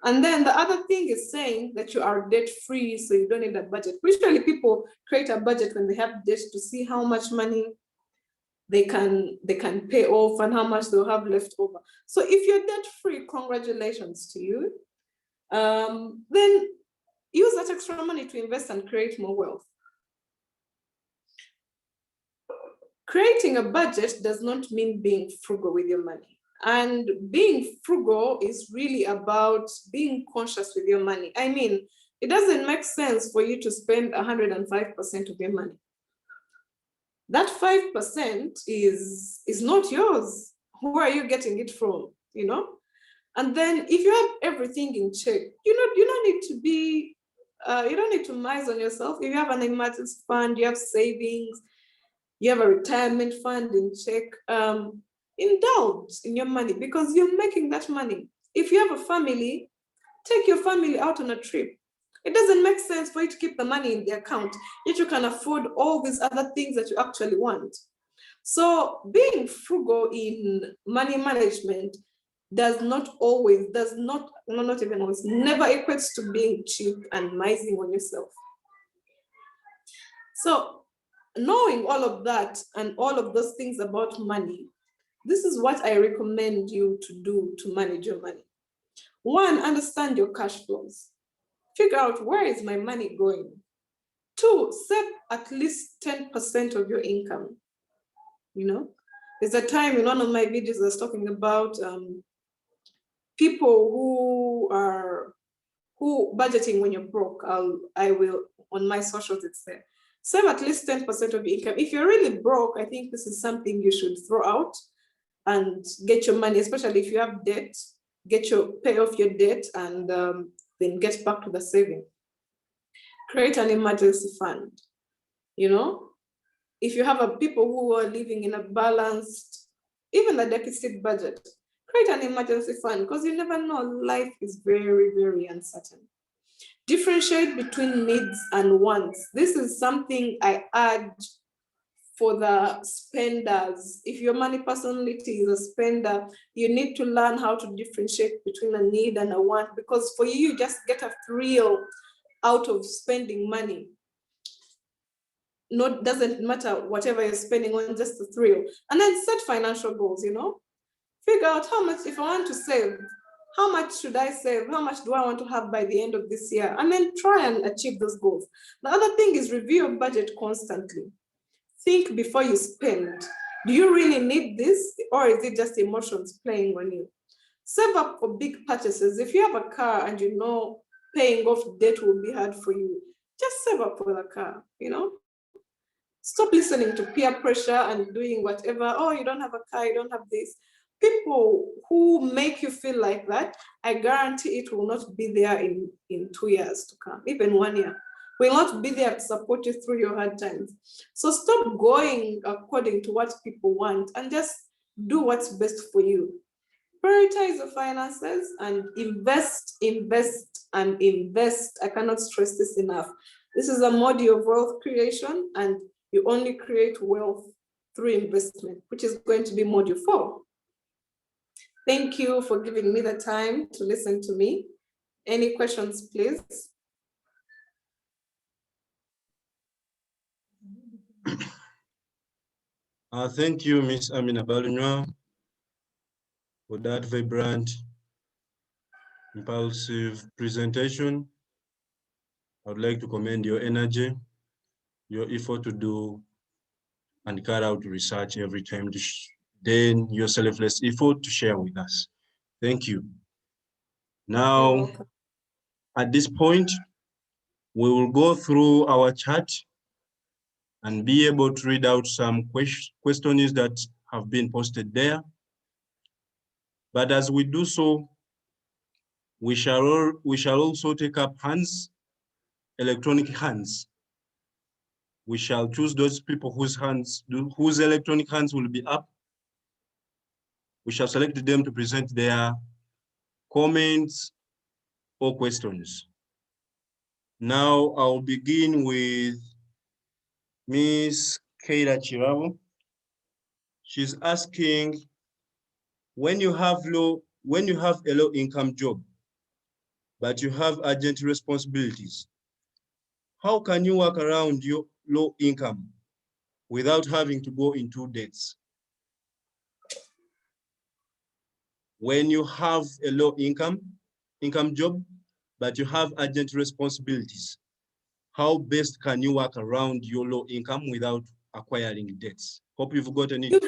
And then the other thing is saying that you are debt-free, so you don't need a budget. Usually people create a budget when they have debt to see how much money they can pay off and how much they'll have left over. So if you're debt-free, congratulations to you. Then use that extra money to invest and create more wealth. Creating a budget does not mean being frugal with your money. And being frugal is really about being conscious with your money. I mean, it doesn't make sense for you to spend 105% of your money. That 5% is not yours. Who are you getting it from, you know? And then if you have everything in check, you don't need to mize on yourself. If you have an emergency fund, you have savings, you have a retirement fund in check, indulge in your money, because you're making that money. If you have a family, take your family out on a trip. It doesn't make sense for you to keep the money in the account, yet you can afford all these other things that you actually want. So being frugal in money management never equates to being cheap and mising on yourself. So knowing all of that and all of those things about money, this is what I recommend you to do to manage your money. One, understand your cash flows. Figure out, where is my money going? Two, save at least 10% of your income. You know, there's a time in one of my videos I was talking about people who budgeting when you're broke. I will on my socials, it's there. Save at least 10% of your income. If you're really broke, I think this is something you should throw out and get your money, especially if you have debt, pay off your debt and then get back to the saving. Create an emergency fund. You know, if you have people who are living in a balanced, even a deficit budget, create an emergency fund because you never know, life is very, very uncertain. Differentiate between needs and wants. This is something I add for the spenders. If your money personality is a spender, you need to learn how to differentiate between a need and a want, because for you just get a thrill out of spending money. No, doesn't matter whatever you're spending on, just a thrill. And then set financial goals, you know? Figure out how much, if I want to save, how much should I save? How much do I want to have by the end of this year? And then try and achieve those goals. The other thing is review your budget constantly. Think before you spend. Do you really need this, or is it just emotions playing on you? Save up for big purchases. If you have a car and you know paying off debt will be hard for you, just save up for the car, you know? Stop listening to peer pressure and doing whatever. Oh, you don't have a car, you don't have this. People who make you feel like that, I guarantee it will not be there in 2 years to come, even 1 year. Will not be there to support you through your hard times. So stop going according to what people want and just do what's best for you. Prioritize your finances and invest, invest, and invest. I cannot stress this enough. This is a module of wealth creation, and you only create wealth through investment, which is going to be module 4. Thank you for giving me the time to listen to me. Any questions, please? Thank you, Ms. Amina Balunywa, for that vibrant, impulsive presentation. I would like to commend your energy, your effort to do and carry out research every time, then your selfless effort to share with us. Thank you. Now, at this point, we will go through our chat and be able to read out some questions that have been posted there. But as we do so, we shall also take up hands, electronic hands. We shall choose those people whose electronic hands will be up. We shall select them to present their comments or questions. Now I'll begin with Ms. Keira Chirabo. She's asking, when you have a low income job, but you have urgent responsibilities, how can you work around your low income without having to go into debts? When you have a low income job, but you have urgent responsibilities, how best can you work around your low income without acquiring debts? Hope you've gotten it.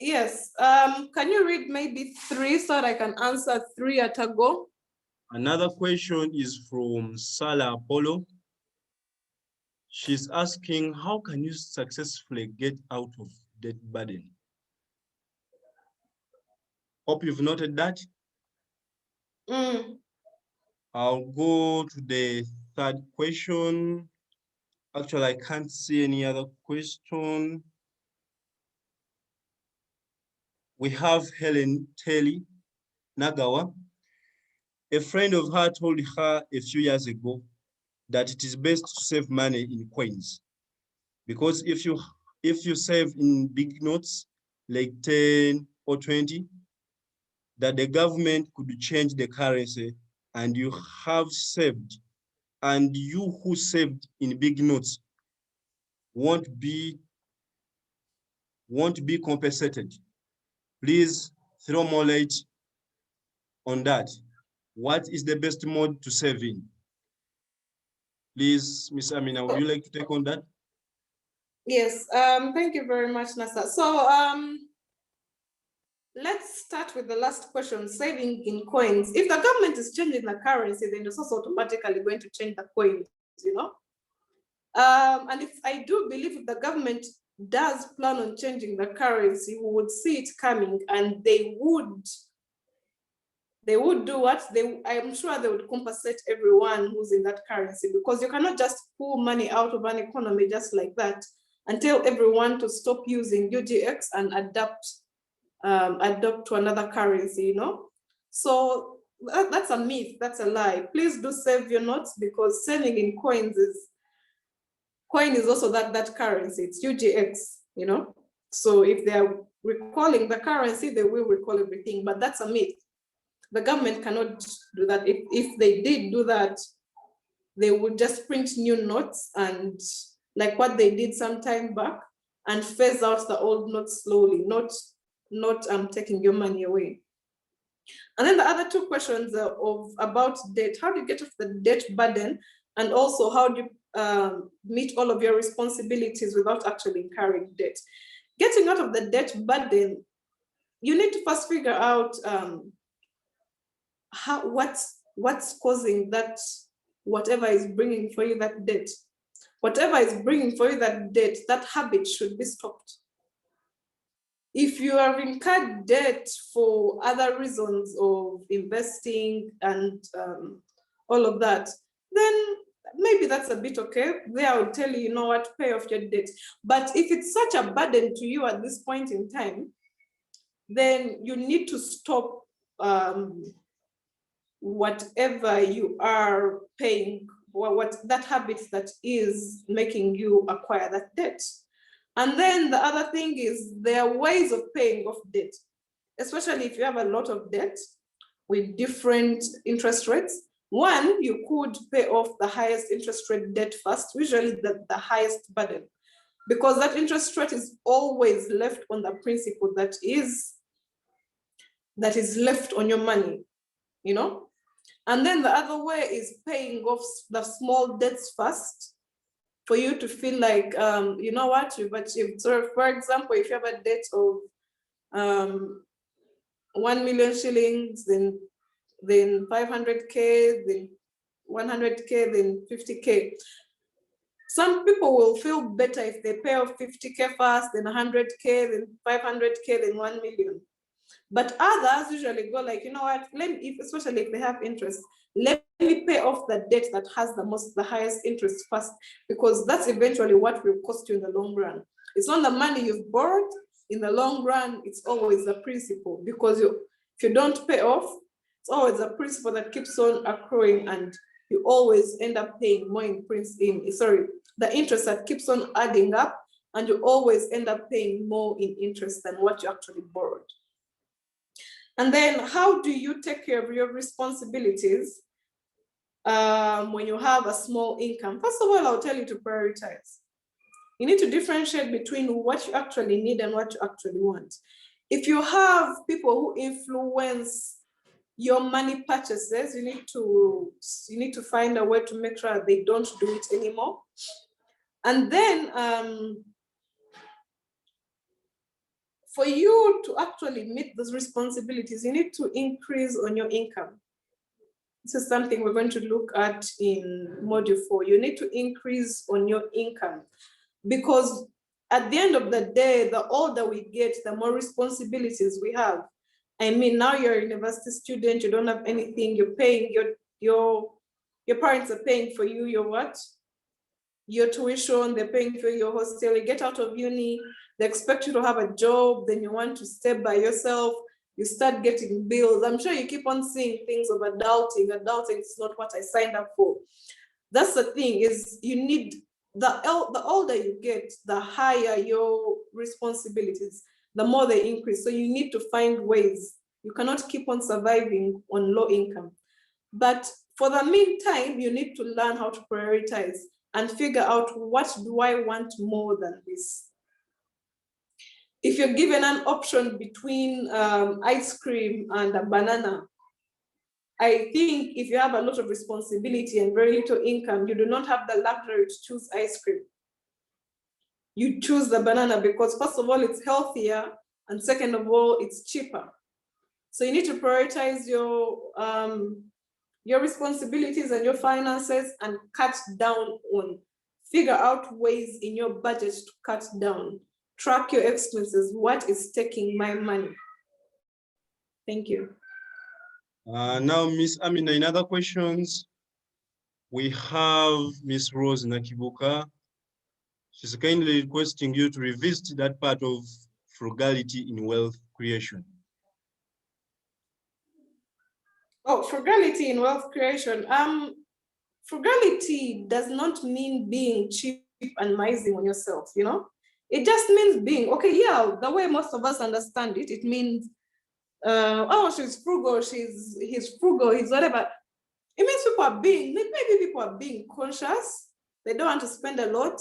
Yes. Can you read maybe 3 so that I can answer 3 at a go? Another question is from Sala Apollo. She's asking, how can you successfully get out of debt burden? Hope you've noted that. I'll go to the 3rd question. Actually, I can't see any other question. We have Helen Telly Nagawa. A friend of her told her a few years ago that it is best to save money in coins, because if you save in big notes like 10 or 20, that the government could change the currency and you have saved, and you who saved in big notes won't be compensated. Please throw more light on that. What is the best mode to save in? Please, Ms. Amina, would you like to take on that? Yes, thank you very much, Nasa. So let's start with the last question, saving in coins. If the government is changing the currency, then it's also automatically going to change the coins, you know? And if I do believe if the government does plan on changing the currency, we would see it coming, and they would do what? I'm sure they would compensate everyone who's in that currency, because you cannot just pull money out of an economy just like that and tell everyone to stop using UGX and adopt to another currency, you know? So that's a myth, that's a lie. Please do save your notes, because saving in coin is also that currency, it's UGX, you know? So if they are recalling the currency, they will recall everything, but that's a myth. The government cannot do that. If they did do that, they would just print new notes, and like what they did some time back, and phase out the old notes slowly, not taking your money away. And then the other two questions about debt. How do you get off the debt burden? And also, how do you meet all of your responsibilities without actually incurring debt? Getting out of the debt burden, you need to first figure out what's causing that, whatever is bringing for you that debt. Whatever is bringing for you that debt, that habit should be stopped. If you have incurred debt for other reasons of investing and all of that, then maybe that's a bit okay. There I will tell you, you know what, pay off your debt. But if it's such a burden to you at this point in time, then you need to stop whatever you are paying, what that habit that is making you acquire that debt. And then the other thing is, there are ways of paying off debt, especially if you have a lot of debt with different interest rates. One, you could pay off the highest interest rate debt first, usually the highest burden, because that interest rate is always left on the principal that is left on your money, you know? And then the other way is paying off the small debts first, for you to feel like, you know what, you've achieved. So for example, if you have a debt of 1 million shillings, then 500K, then 100K, then 50K. Some people will feel better if they pay off 50K first, then 100K, then 500K, then 1 million. But others usually go like, you know what, especially if they have interest, let me pay off the debt that has the highest interest first, because that's eventually what will cost you in the long run. It's not the money you've borrowed. In the long run, it's always the principal, because if you don't pay off, it's always a principal that keeps on accruing, and you always end up paying more the interest that keeps on adding up, and you always end up paying more in interest than what you actually borrowed. And then, how do you take care of your responsibilities when you have a small income? First of all, I'll tell you to prioritize. You need to differentiate between what you actually need and what you actually want. If you have people who influence your money purchases, you need to find a way to make sure they don't do it anymore. And then, for you to actually meet those responsibilities, you need to increase on your income. This is something we're going to look at in module 4. You need to increase on your income, because at the end of the day, the older we get, the more responsibilities we have. I mean, now you're a university student, you don't have anything, you're paying your parents are paying for you, your tuition, they're paying for your hostel. You get out of uni, they expect you to have a job, then you want to stay by yourself, you start getting bills. I'm sure you keep on seeing things of adulting. Adulting is not what I signed up for. That's the thing, is you need, the older you get, the higher your responsibilities, the more they increase. So you need to find ways. You cannot keep on surviving on low income. But for the meantime, you need to learn how to prioritize and figure out, what do I want more than this? If you're given an option between ice cream and a banana, I think if you have a lot of responsibility and very little income, you do not have the luxury to choose ice cream. You choose the banana because first of all, it's healthier, and second of all, it's cheaper. So you need to prioritize your responsibilities and your finances and cut down on, figure out ways in your budget to cut down. Track your expenses. What is taking my money? Thank you. Now, Miss Amina, in other questions, we have Miss Rose Nakibuka. She's kindly requesting you to revisit that part of frugality in wealth creation. Oh, frugality in wealth creation. Frugality does not mean being cheap and miserly on yourself, you know? It just means being, okay, yeah, the way most of us understand it, it means, oh, she's frugal, he's frugal, he's whatever. It means people are being, maybe people are being conscious. They don't want to spend a lot.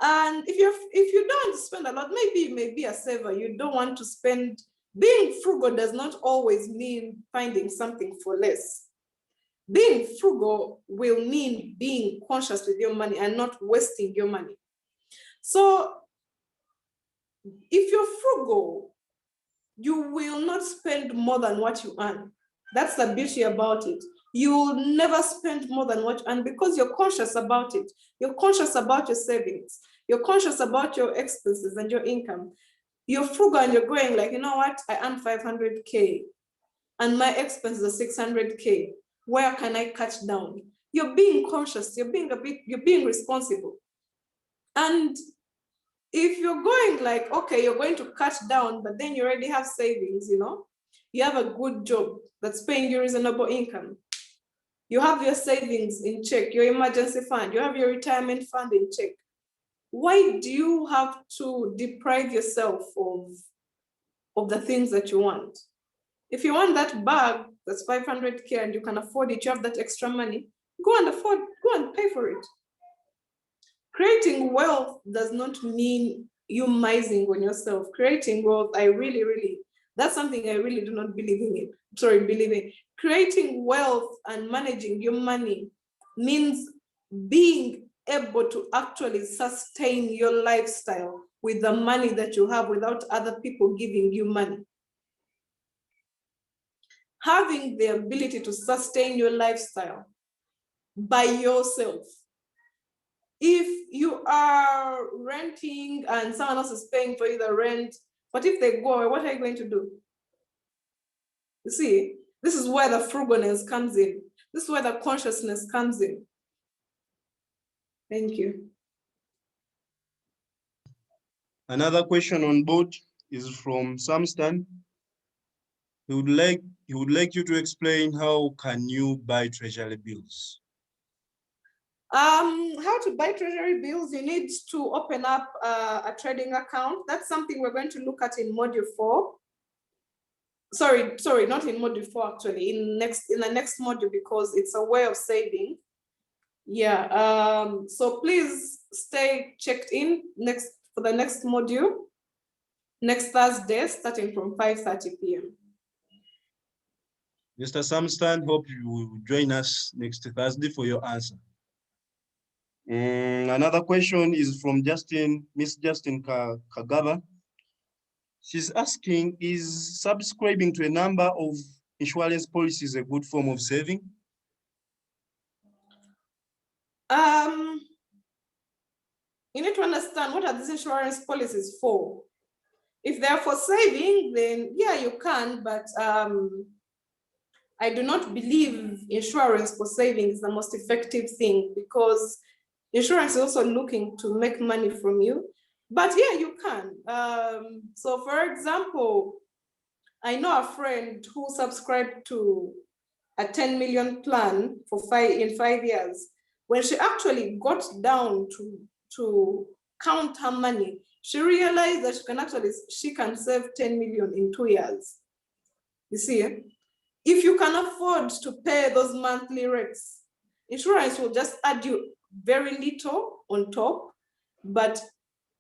And if you don't want to spend a lot, maybe you may be a saver. You don't want to spend. Being frugal does not always mean finding something for less. Being frugal will mean being conscious with your money and not wasting your money. So if you're frugal, you will not spend more than what you earn. That's the beauty about it. You will never spend more than what you earn because you're conscious about it. You're conscious about your savings. You're conscious about your expenses and your income. You're frugal and you're going like, you know what? I earn 500K and my expenses are 600K. Where can I cut down? You're being conscious. You're being responsible. And if you're going like, okay, you're going to cut down, but then you already have savings, you know, you have a good job that's paying you reasonable income. You have your savings in check, your emergency fund, you have your retirement fund in check. Why do you have to deprive yourself of the things that you want? If you want that bag that's 500K and you can afford it, you have that extra money, go and pay for it. Creating wealth does not mean you mising on yourself. Creating wealth, that's something I really do not believe in. Creating wealth and managing your money means being able to actually sustain your lifestyle with the money that you have without other people giving you money. Having the ability to sustain your lifestyle by yourself. If you are renting and someone else is paying for you the rent, but if they go away, what are you going to do? You see, this is where the frugalness comes in. This is where the consciousness comes in. Thank you. Another question on board is from Samstan. He would like you to explain how can you buy treasury bills. How to buy treasury bills? You need to open up a trading account. That's something we're going to look at in module 4. Sorry, not in module 4 actually. In the next module because it's a way of saving. Yeah. So please stay checked in for the next module next Thursday, starting from 5:30 p.m. Mr. Samstan, hope you will join us next Thursday for your answer. Another question is from Miss Justin Kagaba. She's asking, is subscribing to a number of insurance policies a good form of saving? You need to understand what are these insurance policies for. If they're for saving, then yeah, you can, but I do not believe insurance for saving is the most effective thing because insurance is also looking to make money from you. But yeah, you can. So for example, I know a friend who subscribed to a 10 million plan for in 5 years. When she actually got down to count her money, she realized that she can save 10 million in 2 years. You see, if you can afford to pay those monthly rates, insurance will just add you very little on top. But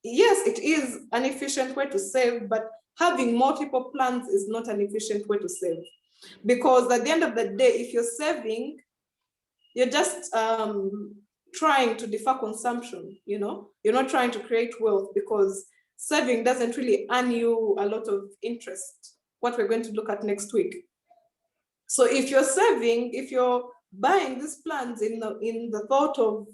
yes, it is an efficient way to save, but having multiple plans is not an efficient way to save. Because at the end of the day, if you're saving, you're just trying to defer consumption, you know? You're not trying to create wealth, because saving doesn't really earn you a lot of interest, what we're going to look at next week. So if you're saving, if you're buying these plans in the thought of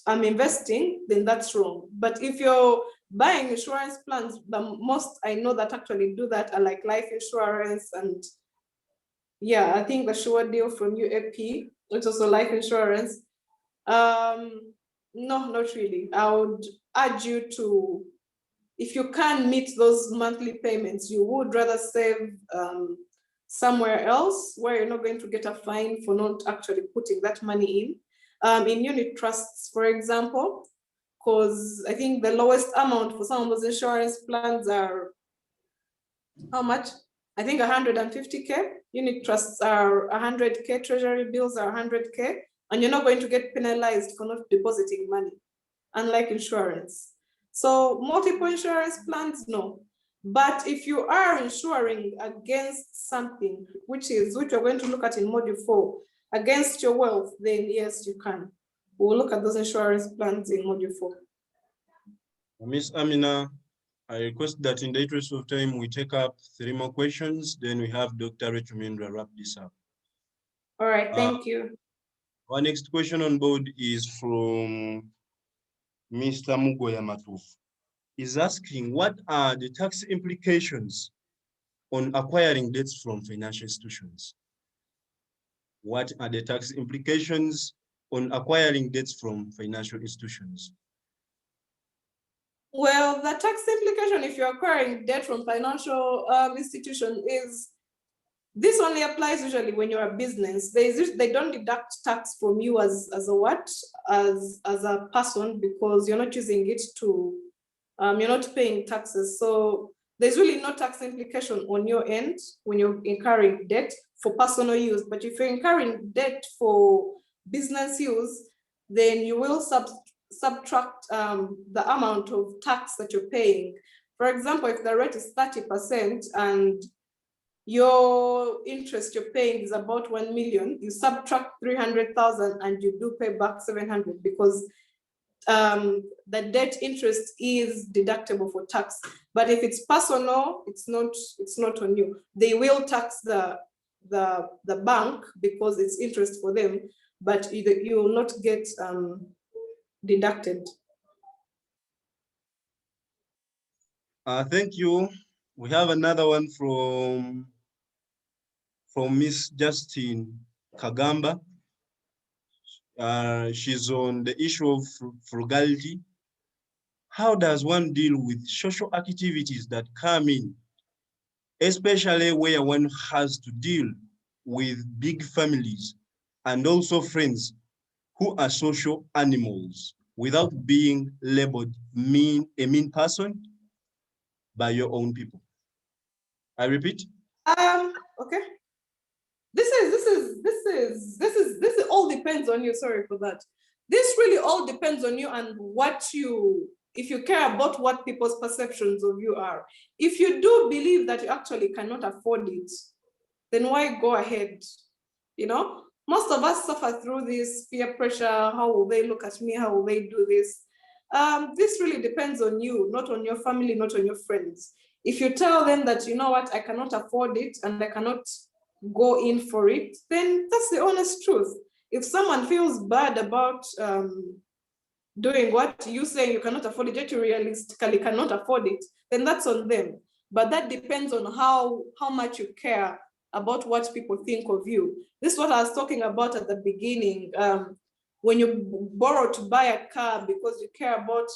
I'm investing, then that's wrong. But if you're buying insurance plans, the most I know that actually do that are like life insurance, and yeah, I think the Sure deal from UAP, which also life insurance. No, not really. I would urge you to, if you can meet those monthly payments, you would rather save somewhere else where you're not going to get a fine for not actually putting that money in unit trusts, for example, because I think the lowest amount for some of those insurance plans are how much? I think 150K. Unit trusts are 100K, treasury bills are 100K, and you're not going to get penalized for not depositing money, unlike insurance. So multiple insurance plans, no. But if you are insuring against something, which we're going to look at in module 4, against your wealth, then yes, you can. We'll look at those insurance plans in module 4. Miss Amina, I request that in the interest of time, we take up 3 more questions, then we have Dr. Rechumindra wrap this up. All right, thank you. Our next question on board is from Mr. Mugoya Matuf. He's asking, what are the tax implications on acquiring debts from financial institutions? What are the tax implications on acquiring debts from financial institutions? Well, the tax implication if you're acquiring debt from financial institution is, this only applies usually when you're a business. They don't deduct tax from you as a person, because you're not using it to, you're not paying taxes. So there's really no tax implication on your end when you're incurring debt for personal use. But if you're incurring debt for business use, then you will subtract the amount of tax that you're paying. For example, if the rate is 30% and your interest you're paying is about 1 million, you subtract 300,000 and you do pay back 700, because the debt interest is deductible for tax. But if it's personal, it's not on you. They will tax the bank because it's interest for them, but you will not get deducted. Thank you. We have another one from Miss Justine Kagamba. She's on the issue of frugality. How does one deal with social activities that come in, especially where one has to deal with big families and also friends who are social animals without being labeled a mean person by your own people? I repeat. Okay. This all depends on you. Sorry for that. This really all depends on you and if you care about what people's perceptions of you are. If you do believe that you actually cannot afford it, then why go ahead? You know, most of us suffer through this peer pressure. How will they look at me? How will they do this? This really depends on you, not on your family, not on your friends. If you tell them that, you know what, I cannot afford it and I cannot go in for it, then that's the honest truth. If someone feels bad about doing what you say you cannot afford it, yet you realistically cannot afford it, then that's on them. But that depends on how much you care about what people think of you. This is what I was talking about at the beginning. When you borrow to buy a car because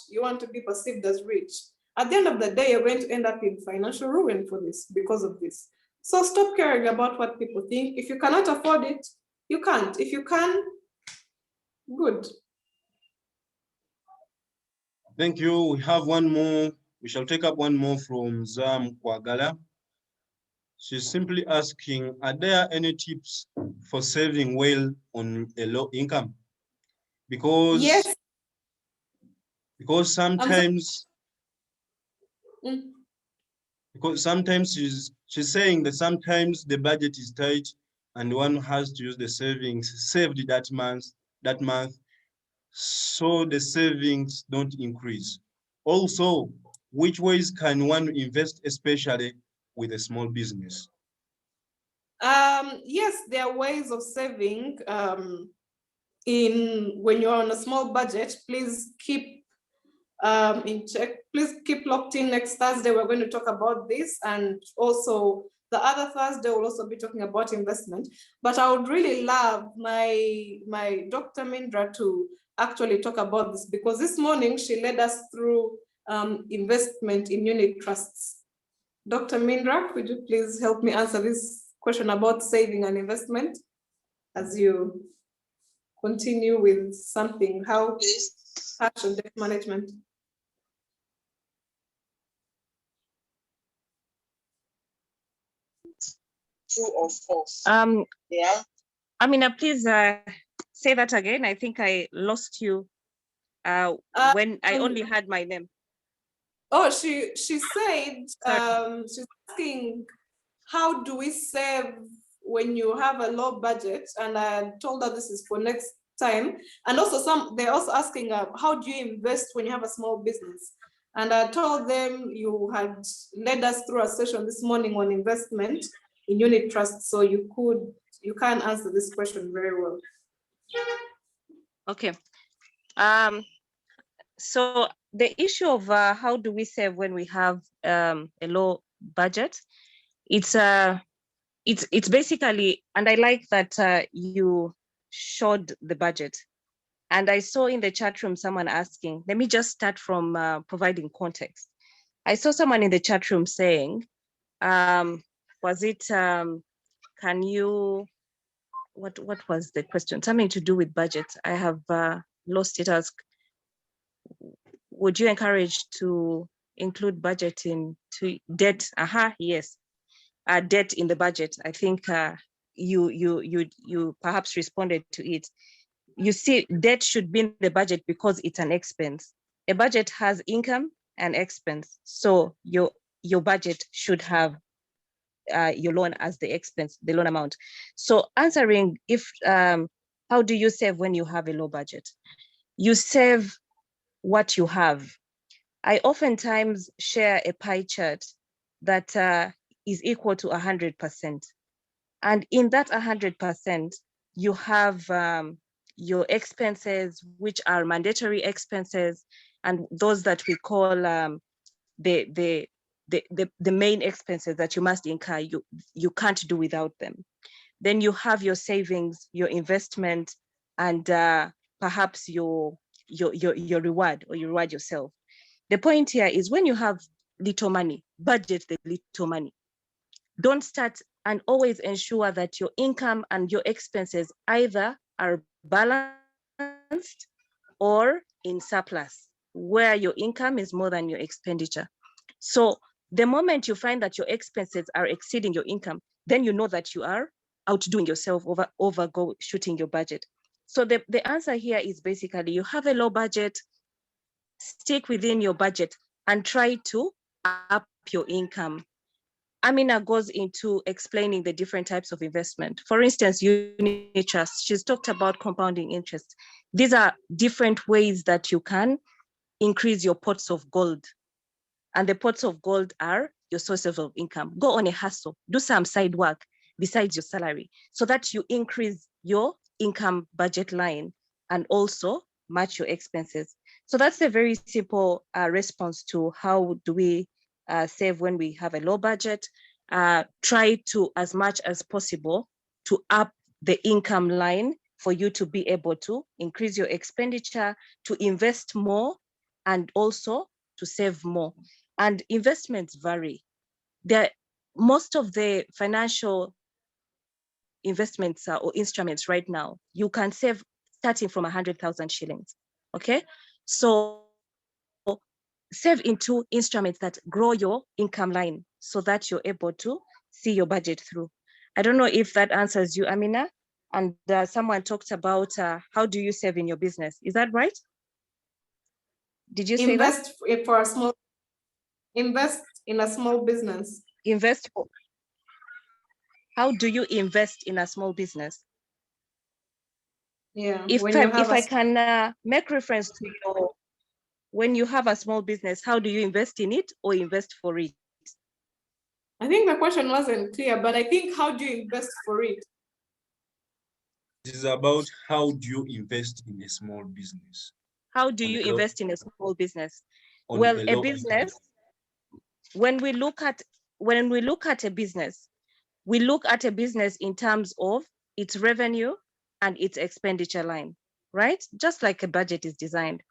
you want to be perceived as rich, at the end of the day, you're going to end up in financial ruin for this, because of this. So stop caring about what people think. If you cannot afford it, you can't. If you can, good. Thank you. We have one more. We shall take up one more from Zam Kwagala. She's simply asking, are there any tips for saving well on a low income? Because, yes. Because sometimes Because sometimes she's saying that sometimes the budget is tight and one has to use the savings saved that month, so the savings don't increase. Also, which ways can one invest, especially with a small business? Yes, there are ways of saving. When you're on a small budget, please keep in check. Please keep locked in. Next Thursday, we're going to talk about this, and also the other Thursday we'll also be talking about investment. But I would really love my Dr. Mindra to actually talk about this, because this morning she led us through investment in unit trusts. Dr. Mindra, could you please help me answer this question about saving and investment as you continue with something, how cash and debt management? True or false? Yeah. Amina, please say that again. I think I lost you when I only had my name. Oh, she said she's asking, how do we save when you have a low budget? And I told her this is for next time. And also they're also asking how do you invest when you have a small business? And I told them you had led us through a session this morning on investment in unit trust, so you can answer this question very well. Okay. So the issue of how do we save when we have a low budget, it's basically, and I like that you showed the budget. And I saw in the chat room someone asking, let me just start from providing context. I saw someone in the chat room saying, was it, can you, what was the question? Something to do with budget. I have lost it. Would you encourage to include budget into debt? Yes, debt in the budget. I think you perhaps responded to it. You see, debt should be in the budget because it's an expense. A budget has income and expense. So your budget should have your loan as the expense, the loan amount. So answering how do you save when you have a low budget? You save what you have. I oftentimes share a pie chart that is equal to 100%. And in that 100%, you have your expenses, which are mandatory expenses, and those that we call the main expenses that you must incur. You can't do without them. Then you have your savings, your investment, and perhaps your reward, or you reward yourself. The point here is when you have little money, budget the little money. Don't start, and always ensure that your income and your expenses either are balanced or in surplus, where your income is more than your expenditure. So the moment you find that your expenses are exceeding your income, then you know that you are outdoing yourself, overshooting your budget. So the answer here is basically you have a low budget, stick within your budget and try to up your income. Amina goes into explaining the different types of investment. For instance, unit trust, she's talked about compounding interest. These are different ways that you can increase your pots of gold. And the pots of gold are your sources of income. Go on a hustle, do some side work besides your salary so that you increase your income budget line and also match your expenses. So that's a very simple response to how do we save when we have a low budget. Try to, as much as possible, to up the income line for you to be able to increase your expenditure, to invest more, and also to save more. And investments vary. Most of the financial investments or instruments right now, you can save starting from 100,000 shillings, okay? So save into instruments that grow your income line so that you're able to see your budget through. I don't know if that answers you, Amina. And someone talked about how do you save in your business? Is that right? Did you say that? Invest for a small, invest in a small business? Invest for, how do you invest in a small business? Yeah, If when you have I can make reference to your, when you have a small business, how do you invest in it or invest for it? I think the question wasn't clear, but I think how do you invest for it? This is about how do you invest in a small business? How do On you a low- invest in a small business? on Well, a a low business, when we look at a business, we look at a business in terms of its revenue and its expenditure line, right? Just like a budget is designed.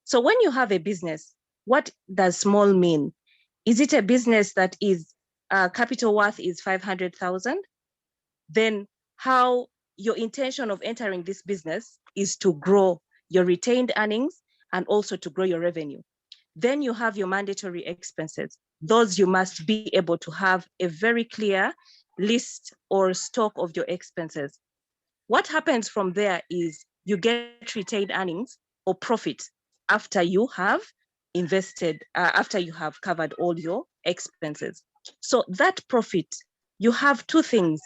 So when you have a business, what does small mean? Is it a business that is capital worth is 500,000? Then how your intention of entering this business is to grow your retained earnings and also to grow your revenue. Then you have your mandatory expenses. Those you must be able to have a very clear list or stock of your expenses. What happens from there is you get retained earnings or profit after you have invested, after you have covered all your expenses. So that profit, you have two things: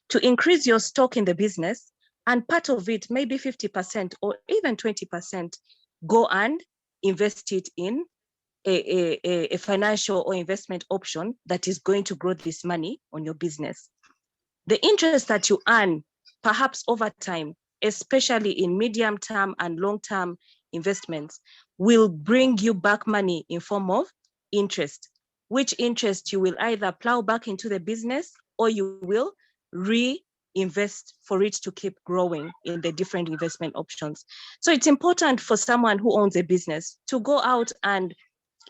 to increase your stock in the business, and part of it, maybe 50% or even 20%, go and invest it in a financial or investment option that is going to grow this money on your business. The interest that you earn, perhaps over time, especially in medium term and long term investments, will bring you back money in form of interest, which interest you will either plow back into the business or you will reinvest for it to keep growing in the different investment options. So it's important for someone who owns a business to go out and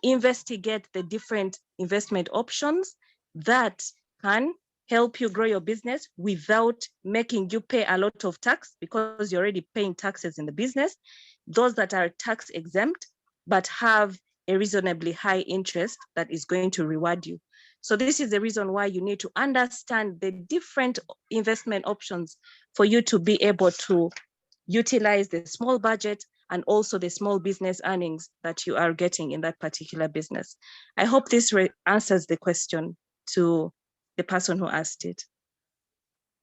investigate the different investment options that can help you grow your business without making you pay a lot of tax, because you're already paying taxes in the business. Those that are tax exempt, but have a reasonably high interest that is going to reward you. So this is the reason why you need to understand the different investment options for you to be able to utilize the small budget and also the small business earnings that you are getting in that particular business. I hope this answers the question to the person who asked it.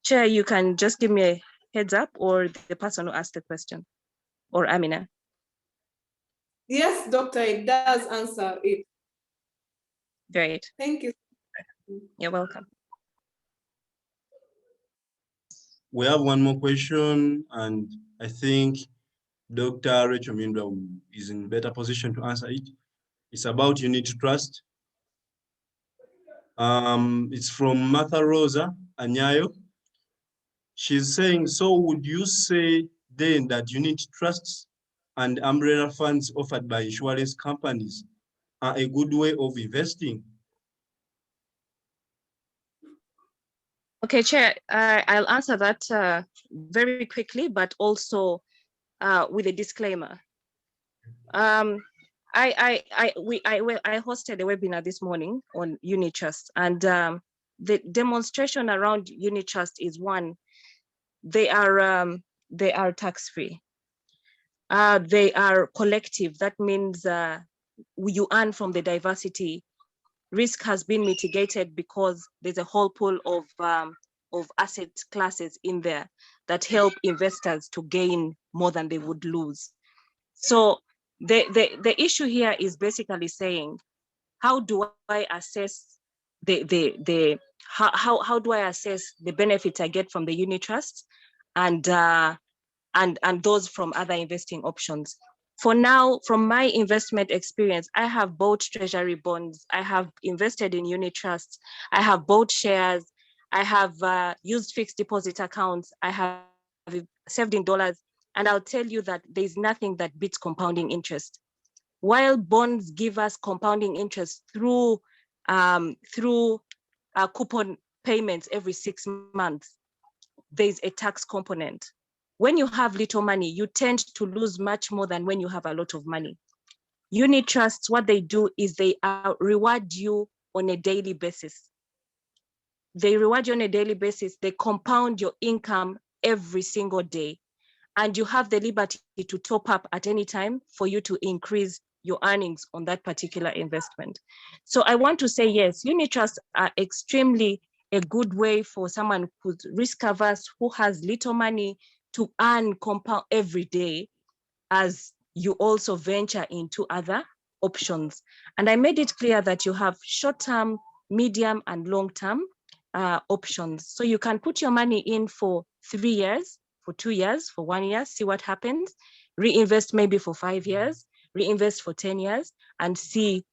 Chair, you can just give me a heads up, or the person who asked the question, or Amina. Yes, doctor, it does answer it. Great. Thank you. You're welcome. We have one more question, and I think Dr. Rachel Mindwa is in better position to answer it. It's about unit trust. It's from Martha Rosa Anyayo. She's saying, so would you say then that unit trusts and umbrella funds offered by insurance companies are a good way of investing? Okay, Chair, I'll answer that very quickly, but also with a disclaimer. I hosted a webinar this morning on unit trust, and the demonstration around unit trust is, one, they are tax-free. They are collective. That means you earn from the diversity. Risk has been mitigated because there's a whole pool of asset classes in there that help investors to gain more than they would lose. So the issue here is basically saying, how do I assess how do I assess the benefits I get from the unit trust and those from other investing options? For now, from my investment experience, I have bought treasury bonds, I have invested in unit trusts, I have bought shares, I have used fixed deposit accounts, I have saved in dollars, and I'll tell you that there's nothing that beats compounding interest. While bonds give us compounding interest through coupon payments every 6 months, there's a tax component. When you have little money, you tend to lose much more than when you have a lot of money. Unit trusts, what they do is they reward you on a daily basis. They reward you on a daily basis. They compound your income every single day. And you have the liberty to top up at any time for you to increase your earnings on that particular investment. So I want to say, yes, unit trusts are extremely a good way for someone who's risk averse, who has little money, to earn compound every day as you also venture into other options. And I made it clear that you have short-term, medium, and long-term options. So you can put your money in for 3 years, for 2 years, for 1 year, see what happens, reinvest maybe for 5 years, reinvest for 10 years, and see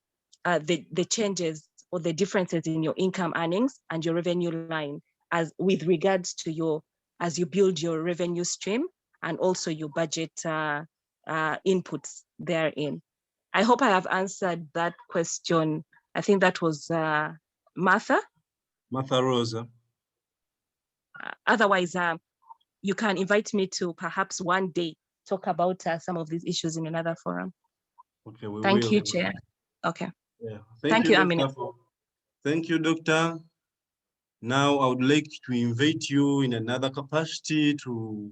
the changes or the differences in your income earnings and your revenue line as with regards to your, as you build your revenue stream and also your budget inputs therein. I hope I have answered that question. I think that was Martha. Martha Rosa. Otherwise, you can invite me to perhaps one day talk about some of these issues in another forum. Okay, we Thank will. you, Chair. Okay. Yeah. Thank you, Doctor, Amina. Thank you, Doctor. Now I would like to invite you in another capacity to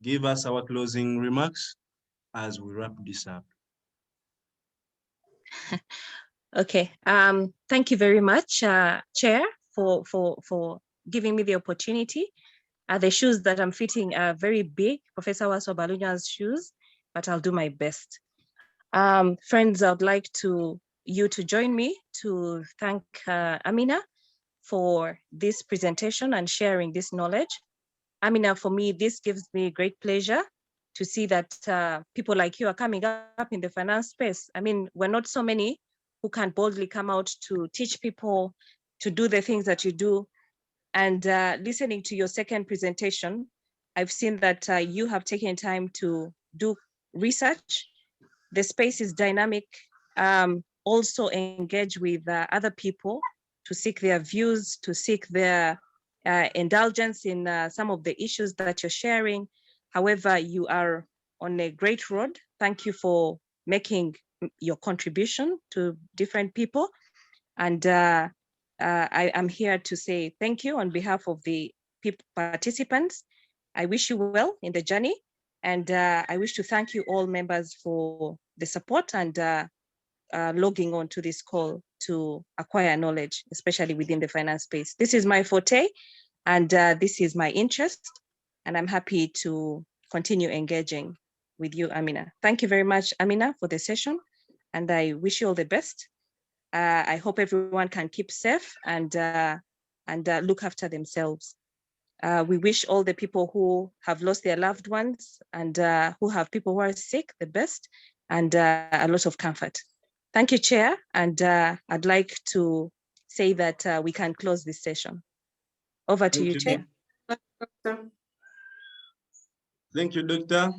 give us our closing remarks as we wrap this up. Okay. Thank you very much, Chair, for giving me the opportunity. The shoes that I'm fitting are very big, Professor Waso Balunya's shoes, but I'll do my best. Friends, I would like you to join me to thank Amina for this presentation and sharing this knowledge. Amina, for me, this gives me great pleasure to see that people like you are coming up in the finance space. I mean, we're not so many who can boldly come out to teach people to do the things that you do. And listening to your second presentation, I've seen that you have taken time to do research. The space is dynamic. Also engage with other people to seek their views, to seek their indulgence in some of the issues that you're sharing. However, you are on a great road. Thank you for making your contribution to different people. And I am here to say thank you on behalf of the participants. I wish you well in the journey. And I wish to thank you all members for the support and logging on to this call to acquire knowledge, especially within the finance space. This is my forte and this is my interest. And I'm happy to continue engaging with you, Amina. Thank you very much, Amina, for the session. And I wish you all the best. I hope everyone can keep safe and look after themselves. We wish all the people who have lost their loved ones and who have people who are sick the best and a lot of comfort. Thank you, Chair. And I'd like to say that we can close this session. Over to you, Chair. Thank you, Doctor.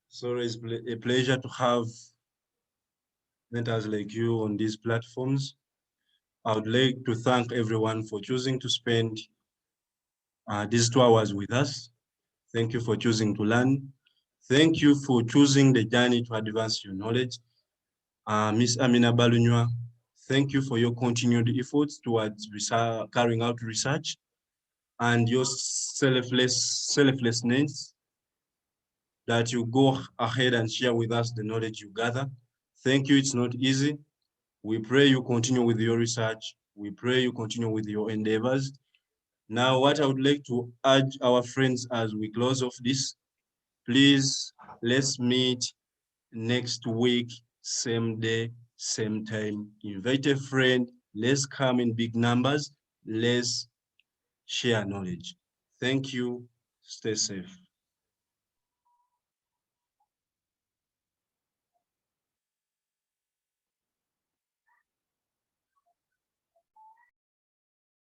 So it's a pleasure to have mentors like you on these platforms. I would like to thank everyone for choosing to spend these 2 hours with us. Thank you for choosing to learn. Thank you for choosing the journey to advance your knowledge. Ms. Amina Balunya, thank you for your continued efforts towards carrying out research and your selflessness that you go ahead and share with us the knowledge you gather. Thank you, it's not easy. We pray you continue with your research. We pray you continue with your endeavors. Now, what I would like to urge our friends as we close off this, please, let's meet next week, same day, same time. Invite a friend, let's come in big numbers, let's share knowledge. Thank you, stay safe.